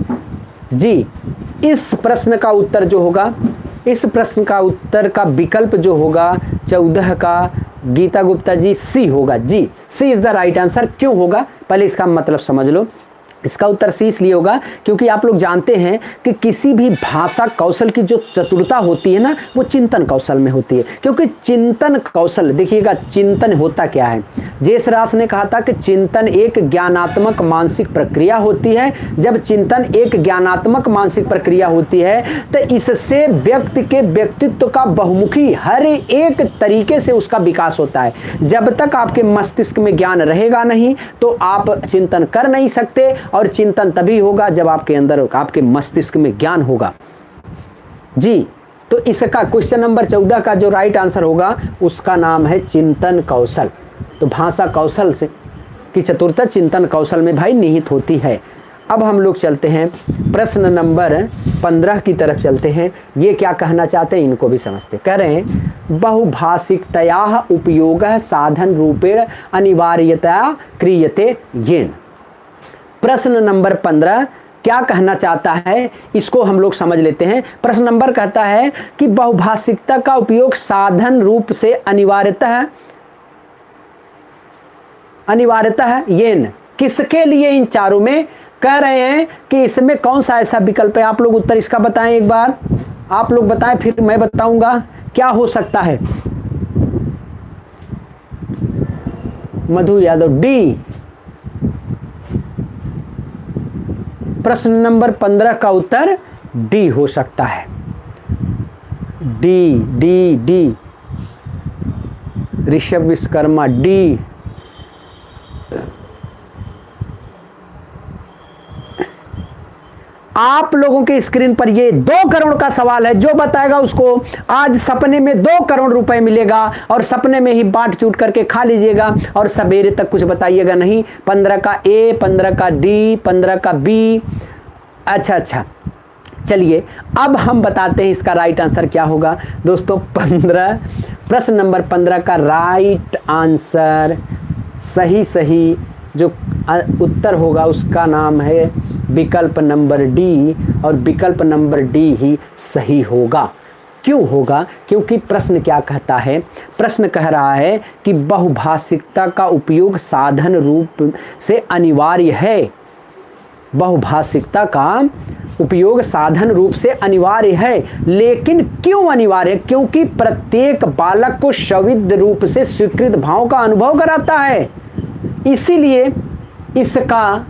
जी। इस प्रश्न का उत्तर जो होगा, इस प्रश्न का उत्तर का विकल्प जो होगा 14 का, गीता गुप्ता जी सी होगा जी। सी इज द राइट आंसर। क्यों होगा पहले इसका मतलब समझ लो। इसका उत्तर सी इसलिए होगा क्योंकि आप लोग जानते हैं कि किसी भी भाषा कौशल की जो चतुरता होती है ना वो चिंतन कौशल में होती है। क्योंकि चिंतन कौशल, देखिएगा चिंतन होता क्या है, जयसरास ने कहा था कि चिंतन एक ज्ञानात्मक मानसिक प्रक्रिया होती है। जब चिंतन एक ज्ञानात्मक मानसिक प्रक्रिया होती है तो इससे व्यक्ति के व्यक्तित्व का बहुमुखी हर एक तरीके से उसका विकास होता है। जब तक आपके मस्तिष्क में ज्ञान रहेगा नहीं तो आप चिंतन कर नहीं सकते, और चिंतन तभी होगा जब आपके अंदर आपके मस्तिष्क में ज्ञान होगा जी। तो इसका क्वेश्चन नंबर 14 का जो राइट आंसर होगा उसका नाम है चिंतन कौशल। तो भाषा कौशल से की चतुरता चिंतन कौशल में भाई निहित होती है। अब हम लोग चलते हैं प्रश्न नंबर 15 की तरफ चलते हैं। ये क्या कहना चाहते हैं इनको भी समझते। कह रहे हैं बहुभाषिकतया उपयोग साधन रूपेण अनिवार्यतया क्रियते येन। प्रश्न नंबर 15 क्या कहना चाहता है इसको हम लोग समझ लेते हैं। प्रश्न नंबर कहता है कि बहुभाषिकता का उपयोग साधन रूप से अनिवार्यतः येन, किसके लिए, इन चारों में। कह रहे हैं कि इसमें कौन सा ऐसा विकल्प है। आप लोग उत्तर इसका बताएं एक बार, आप लोग बताएं फिर मैं बताऊंगा क्या हो सकता है। मधु यादव डी। प्रश्न नंबर 15 का उत्तर डी हो सकता है। D D D Rishabh Vishwakarma D. आप लोगों के स्क्रीन पर ये 2 करोड़ का सवाल है। जो बताएगा उसको आज सपने में 2 करोड़ रुपए मिलेगा और सपने में ही बांट चूट करके खा लीजिएगा और सवेरे तक कुछ बताइएगा नहीं। 15 का ए, 15 का डी, 15 का बी। अच्छा, चलिए अब हम बताते हैं इसका राइट आंसर क्या होगा। दोस्तों 15 प्रश्न नंबर 15 का राइट आंसर सही जो उत्तर होगा उसका नाम है विकल्प नंबर डी, और विकल्प नंबर डी ही सही होगा। क्यों होगा? क्योंकि प्रश्न क्या कहता है, प्रश्न कह रहा है कि बहुभाषिकता का उपयोग साधन रूप से अनिवार्य है। बहुभाषिकता का उपयोग साधन रूप से अनिवार्य है, लेकिन क्यों अनिवार्य? क्योंकि प्रत्येक बालक को सविध रूप से स्वीकृत भाव का अनुभव कराता है, इसीलिए इसका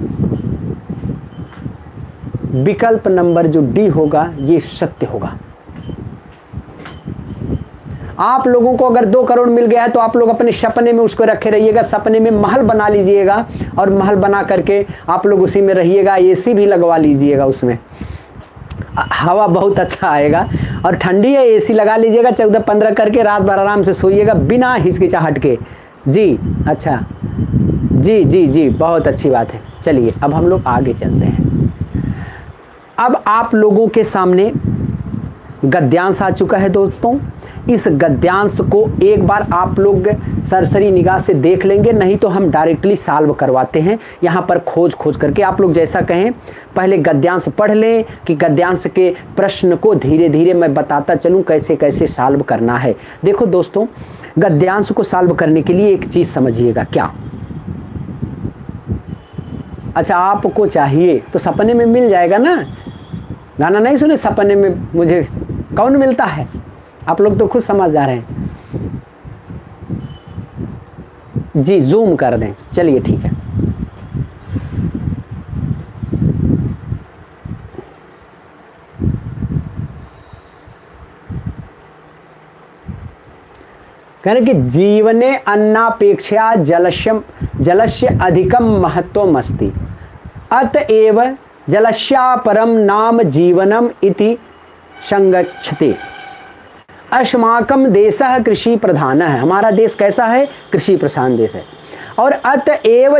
विकल्प नंबर जो डी होगा ये सत्य होगा। आप लोगों को अगर 2 करोड़ मिल गया है तो आप लोग अपने सपने में उसको रखे रहिएगा, सपने में महल बना लीजिएगा और महल बना करके आप लोग उसी में रहिएगा। एसी भी लगवा लीजिएगा, उसमें हवा बहुत अच्छा आएगा और ठंडी है, एसी लगा लीजिएगा 14-15 करके, रात भर आराम से सोइएगा बिना हिचकिचाहट के। जी अच्छा, जी बहुत अच्छी बात है। चलिए अब हम लोग आगे चलते हैं। अब आप लोगों के सामने गद्यांश आ चुका है दोस्तों। इस गद्यांश को एक बार आप लोग सरसरी निगाह से देख लेंगे, नहीं तो हम डायरेक्टली सॉल्व करवाते हैं यहाँ पर खोज करके। आप लोग जैसा कहें पहले गद्यांश पढ़ लें कि गद्यांश के प्रश्न को धीरे धीरे मैं बताता चलूँ कैसे कैसे सॉल्व करना है। देखो दोस्तों, गद्यांश को सॉल्व करने के लिए एक चीज़ समझिएगा। क्या? अच्छा, आपको चाहिए तो सपने में मिल जाएगा ना। गाना नहीं सुने सपने में मुझे कौन मिलता है? आप लोग तो खुद समझ जा रहे हैं। जी जूम कर दें, चलिए ठीक है। कह रहे कि जीवने अन्नापेक्षया जलस्य अधिकम महत्वम अस्ति, अतएव जलस्या परम नाम जीवनम इति संगच्छते। अस्माकं देशः कृषि प्रधान है। हमारा देश कैसा है? कृषि प्रधान देश है। और अतएव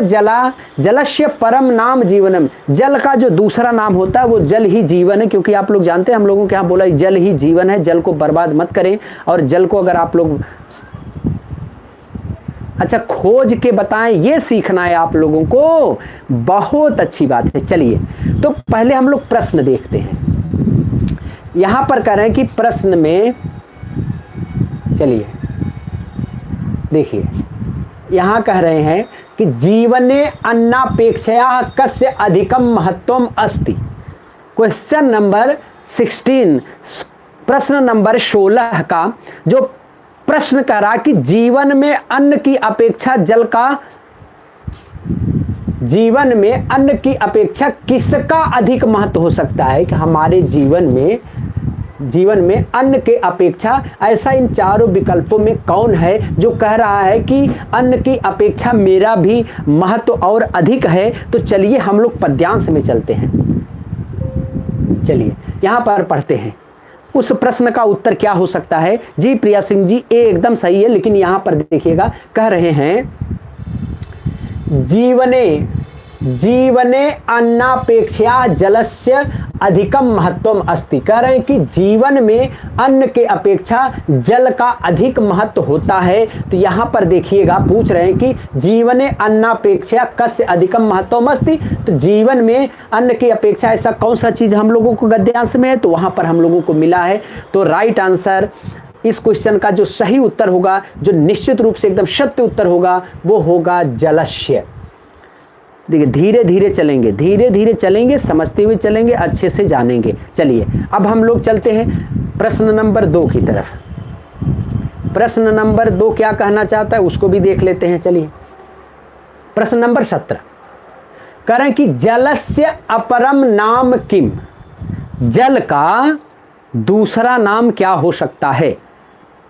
जलस्य परम नाम जीवनम, जल का जो दूसरा नाम होता है वो जल ही जीवन है। क्योंकि आप लोग जानते हैं, हम लोगों के यहाँ बोला जल ही जीवन है, जल को बर्बाद मत करें। और जल को अगर आप लोग अच्छा खोज के बताएं, ये सीखना है आप लोगों को। बहुत अच्छी बात है। चलिए तो पहले हम लोग प्रश्न देखते हैं। यहां पर कह रहे हैं कि प्रश्न में, चलिए देखिए, यहां कह रहे हैं कि जीवने अन्नापेक्षया कस्य अधिकम महत्वम अस्ति। क्वेश्चन नंबर 16, प्रश्न नंबर 16 का जो प्रश्न कह रहा कि जीवन में अन्न की अपेक्षा जल का, जीवन में अन्न की अपेक्षा किसका अधिक महत्व हो सकता है? कि हमारे जीवन में अन्न के अपेक्षा ऐसा इन चारों विकल्पों में कौन है जो कह रहा है कि अन्न की अपेक्षा मेरा भी महत्व और अधिक है? तो चलिए हम लोग पद्यांश में चलते हैं। चलिए यहां पर पढ़ते हैं उस प्रश्न का उत्तर क्या हो सकता है। जी प्रिया सिंह जी, एकदम सही है, लेकिन यहां पर देखिएगा कह रहे हैं जीवने जीवने अन्नापेक्षया जलस्य अधिकम महत्वम अस्ति। कह रहे हैं कि जीवन में अन्न के अपेक्षा जल का अधिक महत्व होता है। तो यहाँ पर देखिएगा पूछ रहे हैं कि जीवने अन्नापेक्षया कस्य अधिकम महत्वम अस्ति। तो जीवन में अन्न की अपेक्षा ऐसा कौन सा चीज़ हम लोगों को गद्यांश में है, तो वहाँ पर हम लोगों को मिला है। तो राइट आंसर इस क्वेश्चन का जो सही उत्तर होगा, जो निश्चित रूप से एकदम सत्य उत्तर होगा, वो होगा जलस्य। देखिए धीरे धीरे चलेंगे, धीरे धीरे चलेंगे, समझते हुए चलेंगे, अच्छे से जानेंगे। चलिए अब हम लोग चलते हैं प्रश्न नंबर 2 की तरफ। प्रश्न नंबर 2 क्या कहना चाहता है उसको भी देख लेते हैं। चलिए प्रश्न नंबर 17 करें कि जलस्य अपरम नाम किम। जल का दूसरा नाम क्या हो सकता है।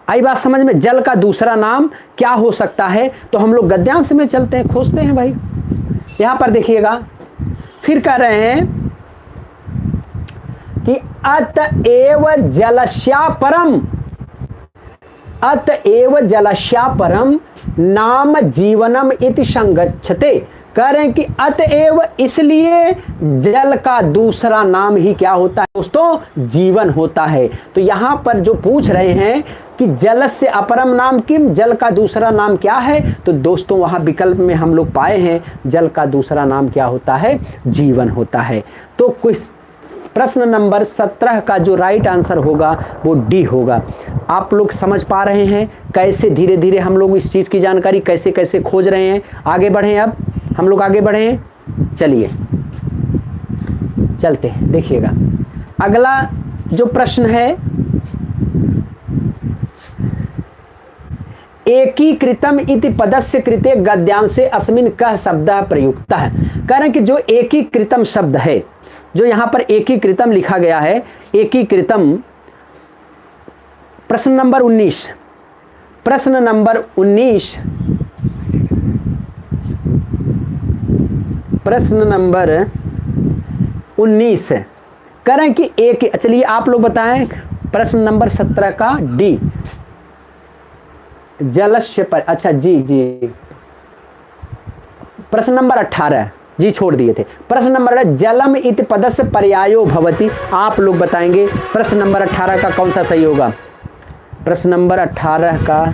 आई बात समझ में, जल का दूसरा नाम क्या हो सकता है। तो हम लोग गद्यांश में चलते हैं, खोजते हैं भाई। यहां पर देखिएगा फिर कह रहे हैं कि अतएव जलस्यापरम, अतएव जलस्यापरम नाम जीवनम इति संगच्छते। कह रहे हैं कि अतएव इसलिए जल का दूसरा नाम ही क्या होता है दोस्तों, जीवन होता है। तो यहां पर जो पूछ रहे हैं कि जल से अपरम नाम किम, जल का दूसरा नाम क्या है, तो दोस्तों वहां विकल्प में हम लोग पाए हैं जल का दूसरा नाम क्या होता है, जीवन होता है। तो कुछ प्रश्न नंबर 17 का जो राइट आंसर होगा वो डी होगा। आप लोग समझ पा रहे हैं कैसे धीरे धीरे हम लोग इस चीज़ की जानकारी कैसे कैसे खोज रहे हैं। आगे बढ़ें, अब हम लोग आगे बढ़ें। चलिए चलते हैं, देखिएगा अगला जो प्रश्न है, एकीकृतम इति पदस्य कृते गद्यांशे अस्मिन् कः शब्दः प्रयुक्तः। कह रहे हैं कि जो एकीकृतम शब्द है, जो यहां पर एकीकृतम लिखा गया है, एकीकृतम प्रश्न नंबर 19, प्रश्न नंबर 19, प्रश्न नंबर 19 कह रहे हैं कि एक, चलिए आप लोग बताएं प्रश्न नंबर 17 का डी जलस्य पर। अच्छा जी जी, प्रश्न नंबर 18 जी छोड़ दिए थे। प्रश्न नंबर 18 जलम इति पदस्य पर्यायो भवति। आप लोग बताएंगे प्रश्न नंबर 18 का कौन सा सही होगा। प्रश्न नंबर 18 का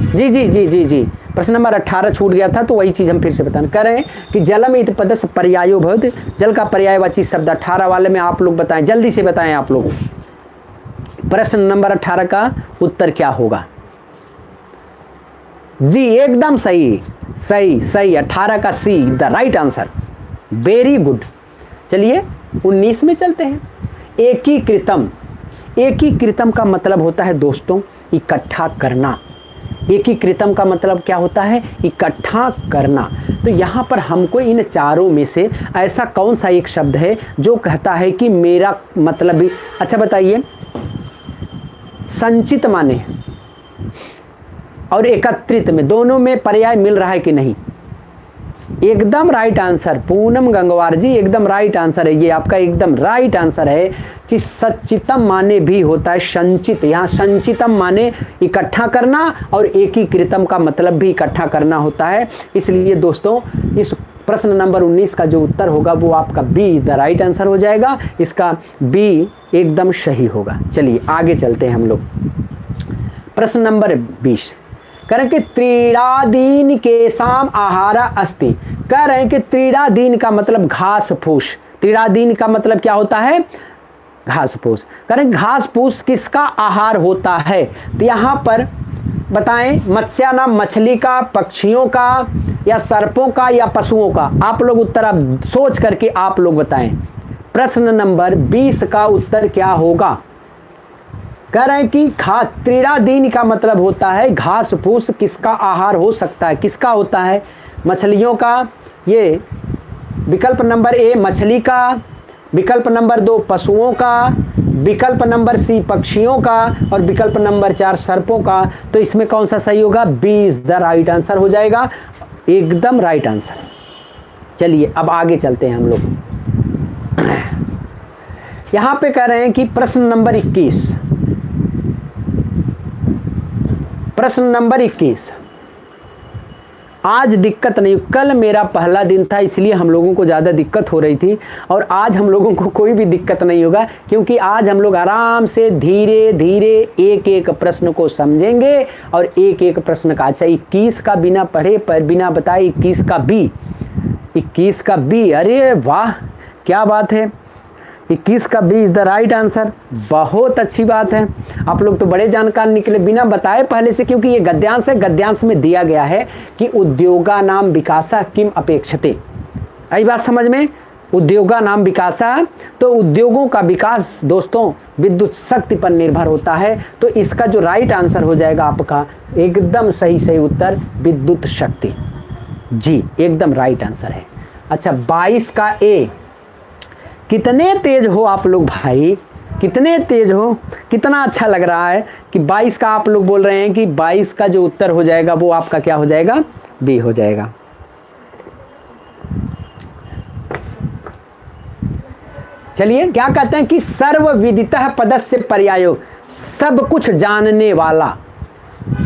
जी जी जी जी जी, प्रश्न नंबर 18 छूट गया था तो वही चीज हम फिर से बताना कर रहे हैं कि जलम इति पदस्य पर्यायो भवति। जल का पर्यायवाची शब्द 18 वाले में आप लोग बताएं, जल्दी से बताएं आप लोग। प्रश्न नंबर 18 का उत्तर क्या होगा। जी एकदम सही सही सही, 18 का see the right answer, very good. चलिए 19 में चलते हैं। एकीकृतम, एकीकृतम का मतलब होता है दोस्तों इकट्ठा करना। एकीकृतम का मतलब क्या होता है, इकट्ठा करना। तो यहाँ पर हमको इन चारों में से ऐसा कौन सा एक शब्द है जो कहता है कि मेरा मतलब भी, अच्छा बताइए, संचित माने और एकत्रित में दोनों में पर्याय मिल रहा है कि नहीं। एकदम राइट आंसर पूनम गंगवार जी, एकदम राइट आंसर है ये आपका, एकदम राइट आंसर है कि सच्चितम माने भी होता है संचित। यहाँ संचितम माने इकट्ठा करना और एकीकृतम का मतलब भी इकट्ठा करना होता है। इसलिए दोस्तों इस प्रश्न नंबर 19 का जो उत्तर होगा वो आपका बी द राइट आंसर हो जाएगा। इसका बी एकदम सही होगा। चलिए आगे चलते हैं हम लोग। प्रश्न नंबर 20 कह रहे हैं कि त्रीड़ादीन के साम आहारा अस्ति। कह रहे हैं कि त्रीड़ादीन का मतलब घास फूस। त्रीड़ादीन का मतलब क्या होता है, घास फूस। कह रहे हैं घास फूस किसका आहार होता है। तो यहाँ पर बताएं, मत्स्यानाम मछली का, पक्षियों का, या सर्पों का, या पशुओं का। आप लोग उत्तर आप सोच करके आप लोग बताएं। प्रश्न नंबर 20 का उत्तर क्या होगा। कह रहे हैं कि त्रीड़ादीन का मतलब होता है घास फूस किसका आहार हो सकता है, किसका होता है, मछलियों का, ये विकल्प नंबर ए मछली का, विकल्प नंबर 2 पशुओं का, विकल्प नंबर सी पक्षियों का, और विकल्प नंबर 4 सर्पों का। तो इसमें कौन सा सही होगा, B is the right answer हो जाएगा, एकदम राइट आंसर। चलिए अब आगे चलते हैं हम लोग। यहां पे कह रहे हैं कि प्रश्न नंबर 21, प्रश्न नंबर 21 आज दिक्कत नहीं, कल मेरा पहला दिन था इसलिए हम लोगों को ज़्यादा दिक्कत हो रही थी, और आज हम लोगों को कोई भी दिक्कत नहीं होगा, क्योंकि आज हम लोग आराम से धीरे धीरे एक एक प्रश्न को समझेंगे और एक एक प्रश्न का। अच्छा 21 का बिना पढ़े पर बिना बताए 21 का बी, 21 का बी, अरे वाह क्या बात है, 21 का B is the right answer. बहुत अच्छी बात है, आप लोग तो बड़े जानकार निकले बिना बताए पहले से, क्योंकि ये गद्यांश है। गद्यांश में दिया गया है कि उद्योगा नाम विकासा किम अपेक्षते, आई बात समझ में, उद्योगा नाम विकासा, तो उद्योगों का विकास दोस्तों विद्युत शक्ति पर निर्भर होता है। तो इसका जो राइट आंसर हो जाएगा आपका एकदम सही उत्तर विद्युत शक्ति, जी एकदम राइट आंसर है। अच्छा 22 का ए, कितने तेज हो आप लोग भाई, कितने तेज हो, कितना अच्छा लग रहा है कि 22 का आप लोग बोल रहे हैं कि 22 का जो उत्तर हो जाएगा वो आपका क्या हो जाएगा, बी हो जाएगा। चलिए क्या कहते हैं कि सर्वविदितः पदस्य पर्यायो, सब कुछ जानने वाला,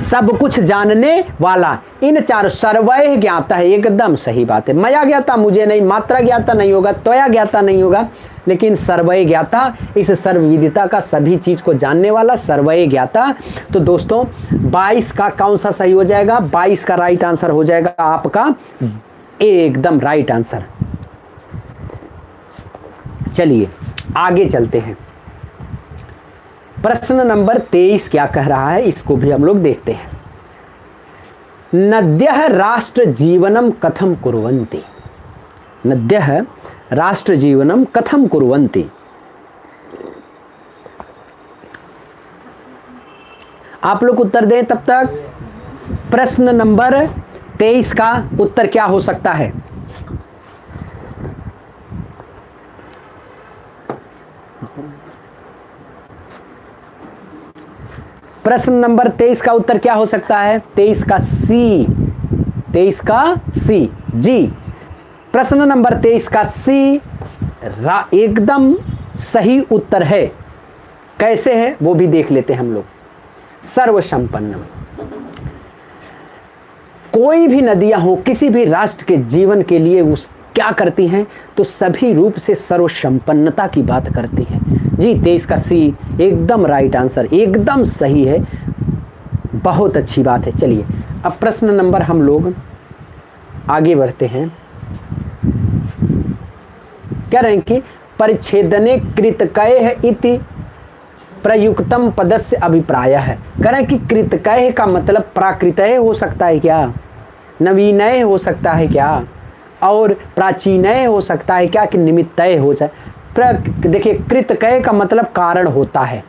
सब कुछ जानने वाला, इन चार सर्वय ज्ञाता है, एकदम सही बात है। मया ज्ञाता मुझे नहीं, मात्रा ज्ञाता नहीं होगा, त्वया ज्ञाता नहीं होगा, लेकिन सर्वय ज्ञाता, इस सर्वविदिता का सभी चीज को जानने वाला सर्वय ज्ञाता। तो दोस्तों 22 का कौन सा सही हो जाएगा, 22 का राइट आंसर हो जाएगा आपका एकदम राइट आंसर। चलिए आगे चलते हैं, प्रश्न नंबर 23 क्या कह रहा है इसको भी हम लोग देखते हैं। नद्यः राष्ट्र जीवनम कथम कुर्वन्ति, नद्यः राष्ट्र जीवनम कथम कुर्वन्ति। आप लोग उत्तर दें तब तक। प्रश्न नंबर 23 का उत्तर क्या हो सकता है, प्रश्न नंबर 23 का उत्तर क्या हो सकता है, 23 का सी, 23 का सी, जी प्रश्न नंबर 23 का सी एकदम सही उत्तर है। कैसे है वो भी देख लेते हैं हम लोग। सर्वसंपन्नम, कोई भी नदियां हो किसी भी राष्ट्र के जीवन के लिए उस क्या करती हैं, तो सभी रूप से सर्वसंपन्नता की बात करती हैं। जी 23 का सी एकदम राइट आंसर, एकदम सही है, बहुत अच्छी बात है। चलिए अब प्रश्न नंबर हम लोग आगे बढ़ते हैं। कह रहे हैं कि परिच्छेदने कृतकय इति प्रयुक्तम पदस्य अभिप्राय है। कह रहे हैं कि कृतकय का मतलब प्राकृतय हो सकता है क्या, नवीनय हो सकता है क्या, और प्राचीनय हो सकता है क्या, कि निमित्तय हो जाए। देखिए कृतकय का मतलब कारण होता है,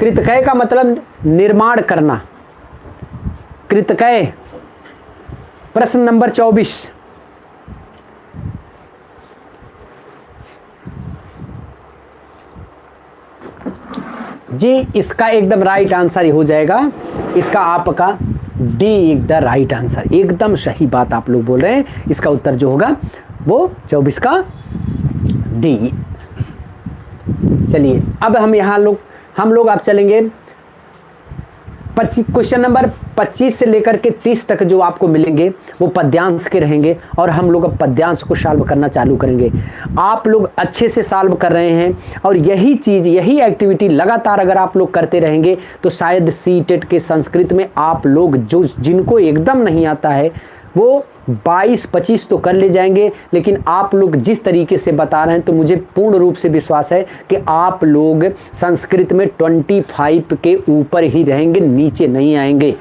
कृतकय का मतलब निर्माण करना, कृतकय। प्रश्न नंबर 24, जी इसका एकदम राइट आंसर हो जाएगा, इसका आपका डी द राइट आंसर, एकदम सही बात आप लोग बोल रहे हैं। इसका उत्तर जो होगा वो 24 का डी। चलिए अब हम हम लोग अब चलेंगे क्वेश्चन नंबर 25 से लेकर के 30 तक जो आपको मिलेंगे वो पद्यांश के रहेंगे, और हम लोग अब पद्यांश को सॉल्व करना चालू करेंगे। आप लोग अच्छे से सॉल्व कर रहे हैं, और यही चीज़, यही एक्टिविटी लगातार अगर आप लोग करते रहेंगे तो शायद सीटेट के संस्कृत में आप लोग जो जिनको एकदम नहीं आता है वो 22-25 तो कर ले जाएंगे, लेकिन आप लोग जिस तरीके से बता रहे हैं तो मुझे पूर्ण रूप से विश्वास है कि आप लोग संस्कृत में 25 के ऊपर ही रहेंगे, नीचे नहीं आएंगे,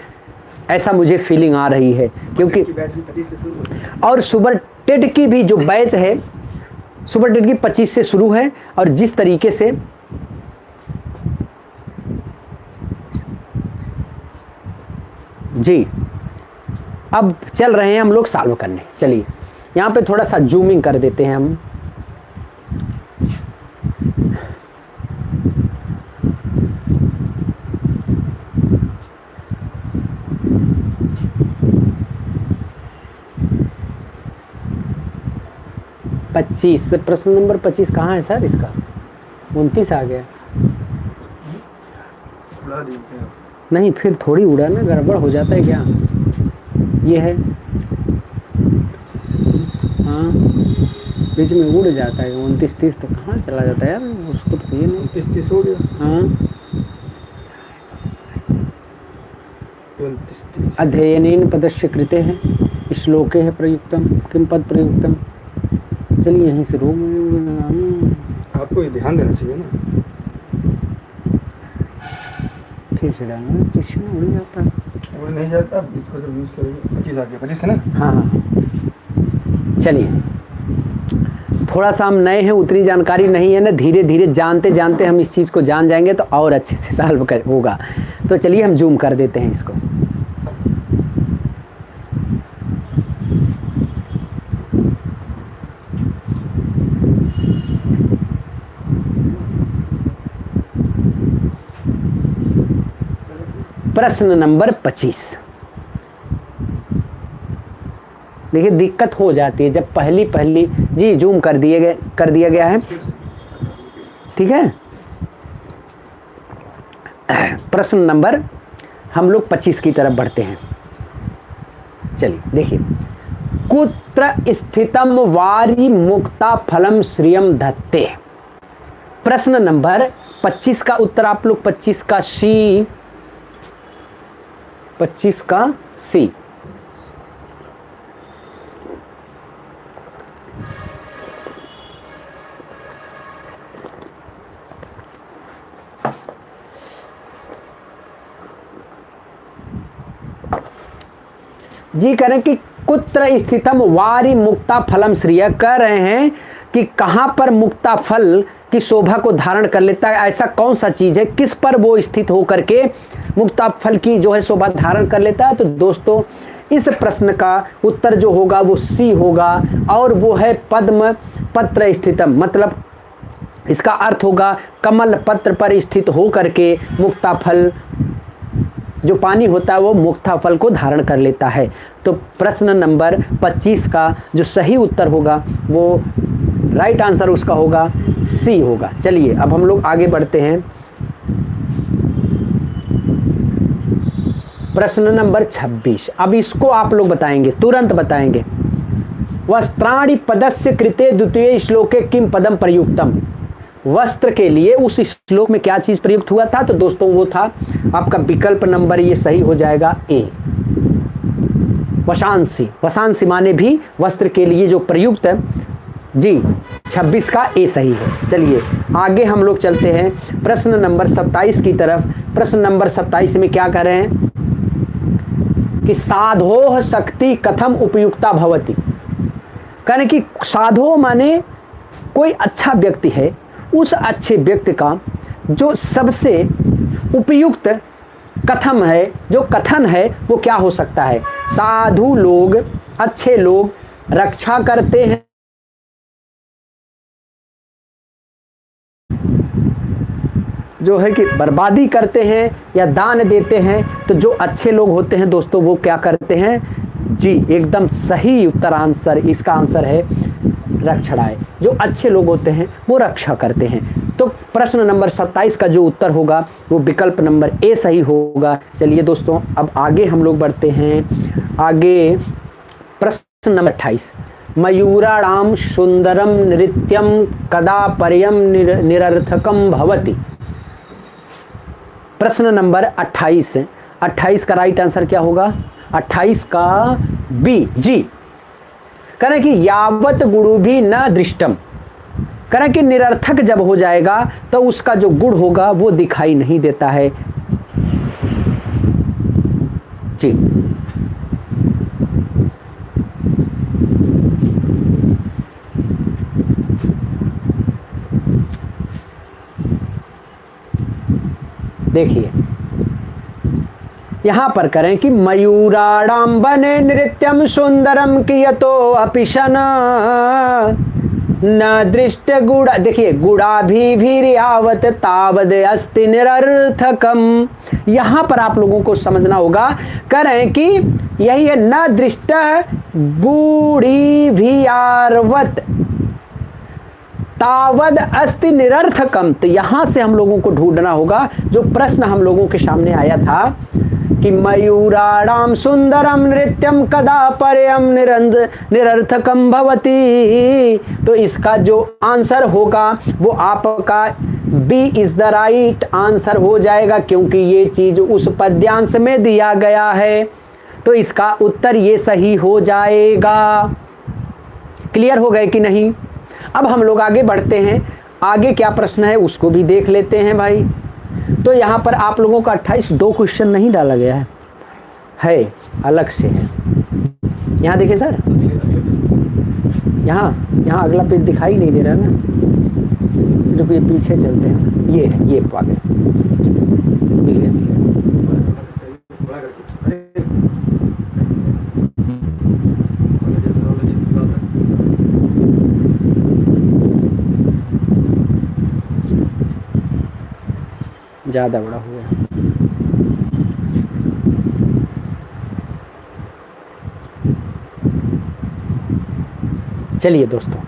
ऐसा मुझे फीलिंग आ रही है। क्योंकि और सुपर टेट की भी जो बैच है, सुपर टेट की 25 से शुरू है, और जिस तरीके से जी अब चल रहे हैं हम लोग सॉल्व करने। चलिए यहाँ पे थोड़ा सा जूमिंग कर देते हैं हम। प्रश्न नंबर 25 कहाँ है सर, इसका 29 आ गया। नहीं फिर थोड़ी उड़ा ना, गड़बड़ हो जाता है क्या। ये है, 25 से 30, हाँ बीच में उड़ जाता है। 29 30 तो कहाँ चला जाता है यार, उसको तो ये नहीं। 29 30 हो गया, हाँ 29 30। अध्ययनेन पदस्य कृते है, श्लोके है प्रयुक्तम, किम पद प्रयुक्तम। चलिए यहीं से रोक, आपको ये ध्यान देना चाहिए ना। फिर से डालना, कुछ में उड़ जाता है। वो नहीं जाता, अब इसको जब यूज़ करेंगे 25 आ गया, 25 है ना। हाँ हाँ चलिए, थोड़ा सा हम नए हैं, उतनी जानकारी नहीं है ना, धीरे धीरे जानते जानते हम इस चीज़ को जान जाएंगे तो और अच्छे से सॉल्व कर होगा। तो चलिए हम जूम कर देते हैं इसको। प्रश्न नंबर 25। देखिए दिक्कत हो जाती है जब पहली जी जूम कर दिया गया है, ठीक है। प्रश्न नंबर हम लोग 25 की तरफ बढ़ते हैं। चलिए देखिए, कुत्र स्थितम वारी मुक्ता फलम श्रियम धत्ते। प्रश्न नंबर 25 का उत्तर आप लोग 25 का सी, 25 का सी। जी कह रहे हैं कि कुत्र स्थितम वारी मुक्ता फलम श्रिय, कह रहे हैं कि कहां पर मुक्ता फल की शोभा को धारण कर लेता है, ऐसा कौन सा चीज है, किस पर वो स्थित होकर के मुक्ता फल की जो है शोभा धारण कर लेता है। तो दोस्तों इस प्रश्न का उत्तर जो होगा वो सी होगा, और वो है पद्म पत्र स्थितम, मतलब इसका अर्थ होगा कमल पत्र पर स्थित होकर के मुक्ता फल, जो पानी होता है वो मुक्ता फल को धारण कर लेता है। तो प्रश्न नंबर 25 का जो सही उत्तर होगा वो राइट आंसर उसका होगा सी होगा। चलिए अब हम लोग आगे बढ़ते हैं। प्रश्न नंबर 26, अब इसको आप लोग बताएंगे, तुरंत बताएंगे। वस्त्राणि पदस्य कृते द्वितीय श्लोके किम पदम प्रयुक्तम। वस्त्र के लिए उस श्लोक में क्या चीज प्रयुक्त हुआ था, तो दोस्तों वो था आपका विकल्प नंबर, ये सही हो जाएगा ए, वशांसी। वशांसी माने भी वस्त्र के लिए जो प्रयुक्त है जी, 26 का ए सही है। चलिए आगे हम लोग चलते हैं प्रश्न नंबर 27 की तरफ। प्रश्न नंबर 27 में क्या कर रहे हैं कि साधोह शक्ति कथम उपयुक्ता भवति। कहने कि साधो माने कोई अच्छा व्यक्ति है, उस अच्छे व्यक्ति का जो सबसे उपयुक्त कथम है, जो कथन है वो क्या हो सकता है। साधु लोग, अच्छे लोग रक्षा करते हैं, जो है कि बर्बादी करते हैं या दान देते हैं। तो जो अच्छे लोग होते हैं दोस्तों वो क्या करते हैं जी, एकदम सही उत्तर आंसर, इसका आंसर है रक्षणाय। जो अच्छे लोग होते हैं वो रक्षा करते हैं। तो प्रश्न नंबर 27 का जो उत्तर होगा वो विकल्प नंबर ए सही होगा। चलिए दोस्तों अब आगे हम लोग बढ़ते हैं। आगे प्रश्न नंबर 28, मयूराणाम सुंदरम नृत्यम कदा पर्यम निरर्थकम भवति। प्रश्न नंबर 28, 28 का राइट आंसर क्या होगा, 28 का बी जी। कह रहे कि यावत गुरु भी न दृष्टम, कह रहे कि निरर्थक जब हो जाएगा तो उसका जो गुण होगा वो दिखाई नहीं देता है जी। देखिए यहां पर करें कि मयूराडाम्बने नृत्यम सुंदरम कियतो अपिशन न दृष्ट गुड़ा। देखिए गुड़ाभिर्यावत तावद अस्ति निरर्थकम। यहां पर आप लोगों को समझना होगा, कह रहे हैं कि यही है न दृष्ट गुड़ीभिर्यावत तावद अस्ति निरर्थकम। तो यहां से हम लोगों को ढूंढना होगा जो प्रश्न हम लोगों के सामने आया था कि मयूराणाम सुंदरम नृत्यम कदा पर्यम निरर्थकम भवती। तो इसका जो आंसर होगा वो आपका B is the right answer हो जाएगा, क्योंकि ये चीज उस पद्यांश में दिया गया है। तो इसका उत्तर ये सही हो जाएगा। क्लियर हो गए कि नहीं? अब हम लोग आगे बढ़ते हैं। आगे क्या प्रश्न है उसको भी देख लेते हैं भाई। तो यहाँ पर आप लोगों का 28 दो क्वेश्चन नहीं डाला गया है अलग से है। यहाँ देखिए सर, यहाँ अगला पेज दिखाई नहीं दे रहा ना, रुकिए पीछे चलते हैं। ये है, ये आगे मिल गया। ज़्यादा बड़ा हो गया। चलिए दोस्तों,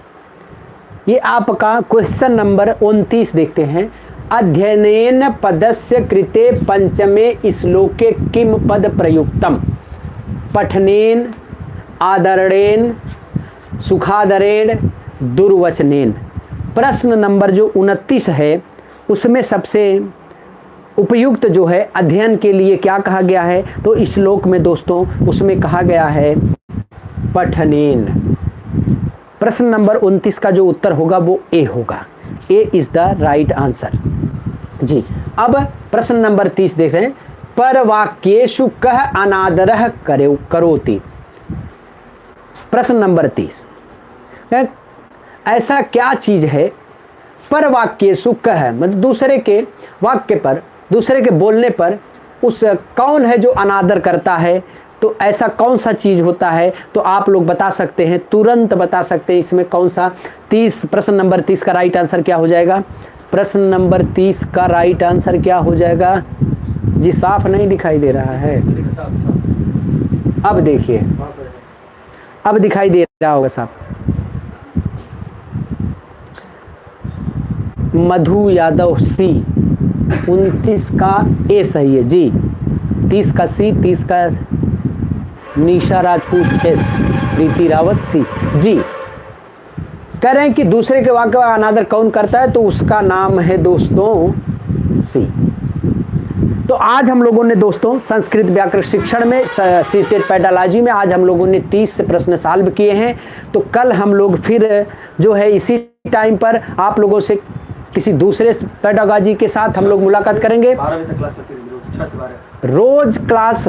ये आपका क्वेश्चन नंबर 29 देखते हैं। अध्ययनेन पदस्य कृते पंचमे श्लोके किम पद प्रयुक्तम? पठनेन, आदरणेन, सुखादरेण, दुर्वचनेन। प्रश्न नंबर जो 29 है उसमें सबसे उपयुक्त जो है अध्ययन के लिए क्या कहा गया है? तो इस श्लोक में दोस्तों उसमें कहा गया है पठनेन। प्रश्न नंबर 29 का जो उत्तर होगा वो ए होगा। ए इज द राइट आंसर जी। अब प्रश्न नंबर 30 देख रहे हैं। पर वाक्येषु कह अनादरः करोति। प्रश्न नंबर 30, ऐसा क्या चीज है पर वाक्येषु कह, मतलब दूसरे के वाक्य पर, दूसरे के बोलने पर उस कौन है जो अनादर करता है? तो ऐसा कौन सा चीज होता है? तो आप लोग बता सकते हैं, तुरंत बता सकते हैं इसमें कौन सा। 30 प्रश्न नंबर 30 का राइट आंसर क्या हो जाएगा? प्रश्न नंबर 30 का राइट आंसर क्या हो जाएगा जी? साफ नहीं दिखाई दे रहा है। अब देखिए, अब दिखाई दे रहा होगा साफ। मधु यादव सी। 29 का ए सही है जी। 30 का सी, 30 का निशा राजपूत एस, प्रीति रावत सी जी। कह रहे हैं कि दूसरे के वाक्य का अनादर कौन करता है? तो उसका नाम है दोस्तों सी। तो आज हम लोगों ने दोस्तों संस्कृत व्याकरण शिक्षण में सीटेट पेडालॉजी में आज हम लोगों ने 30 प्रश्न सॉल्व किए हैं। तो कल हम लोग फिर जो है इसी टाइम पर आप लोगों से किसी दूसरे पेडागॉजी के साथ हम लोग मुलाकात करेंगे। 12 बजे तक क्लास होती है, रोज 6 से 12 रोज क्लास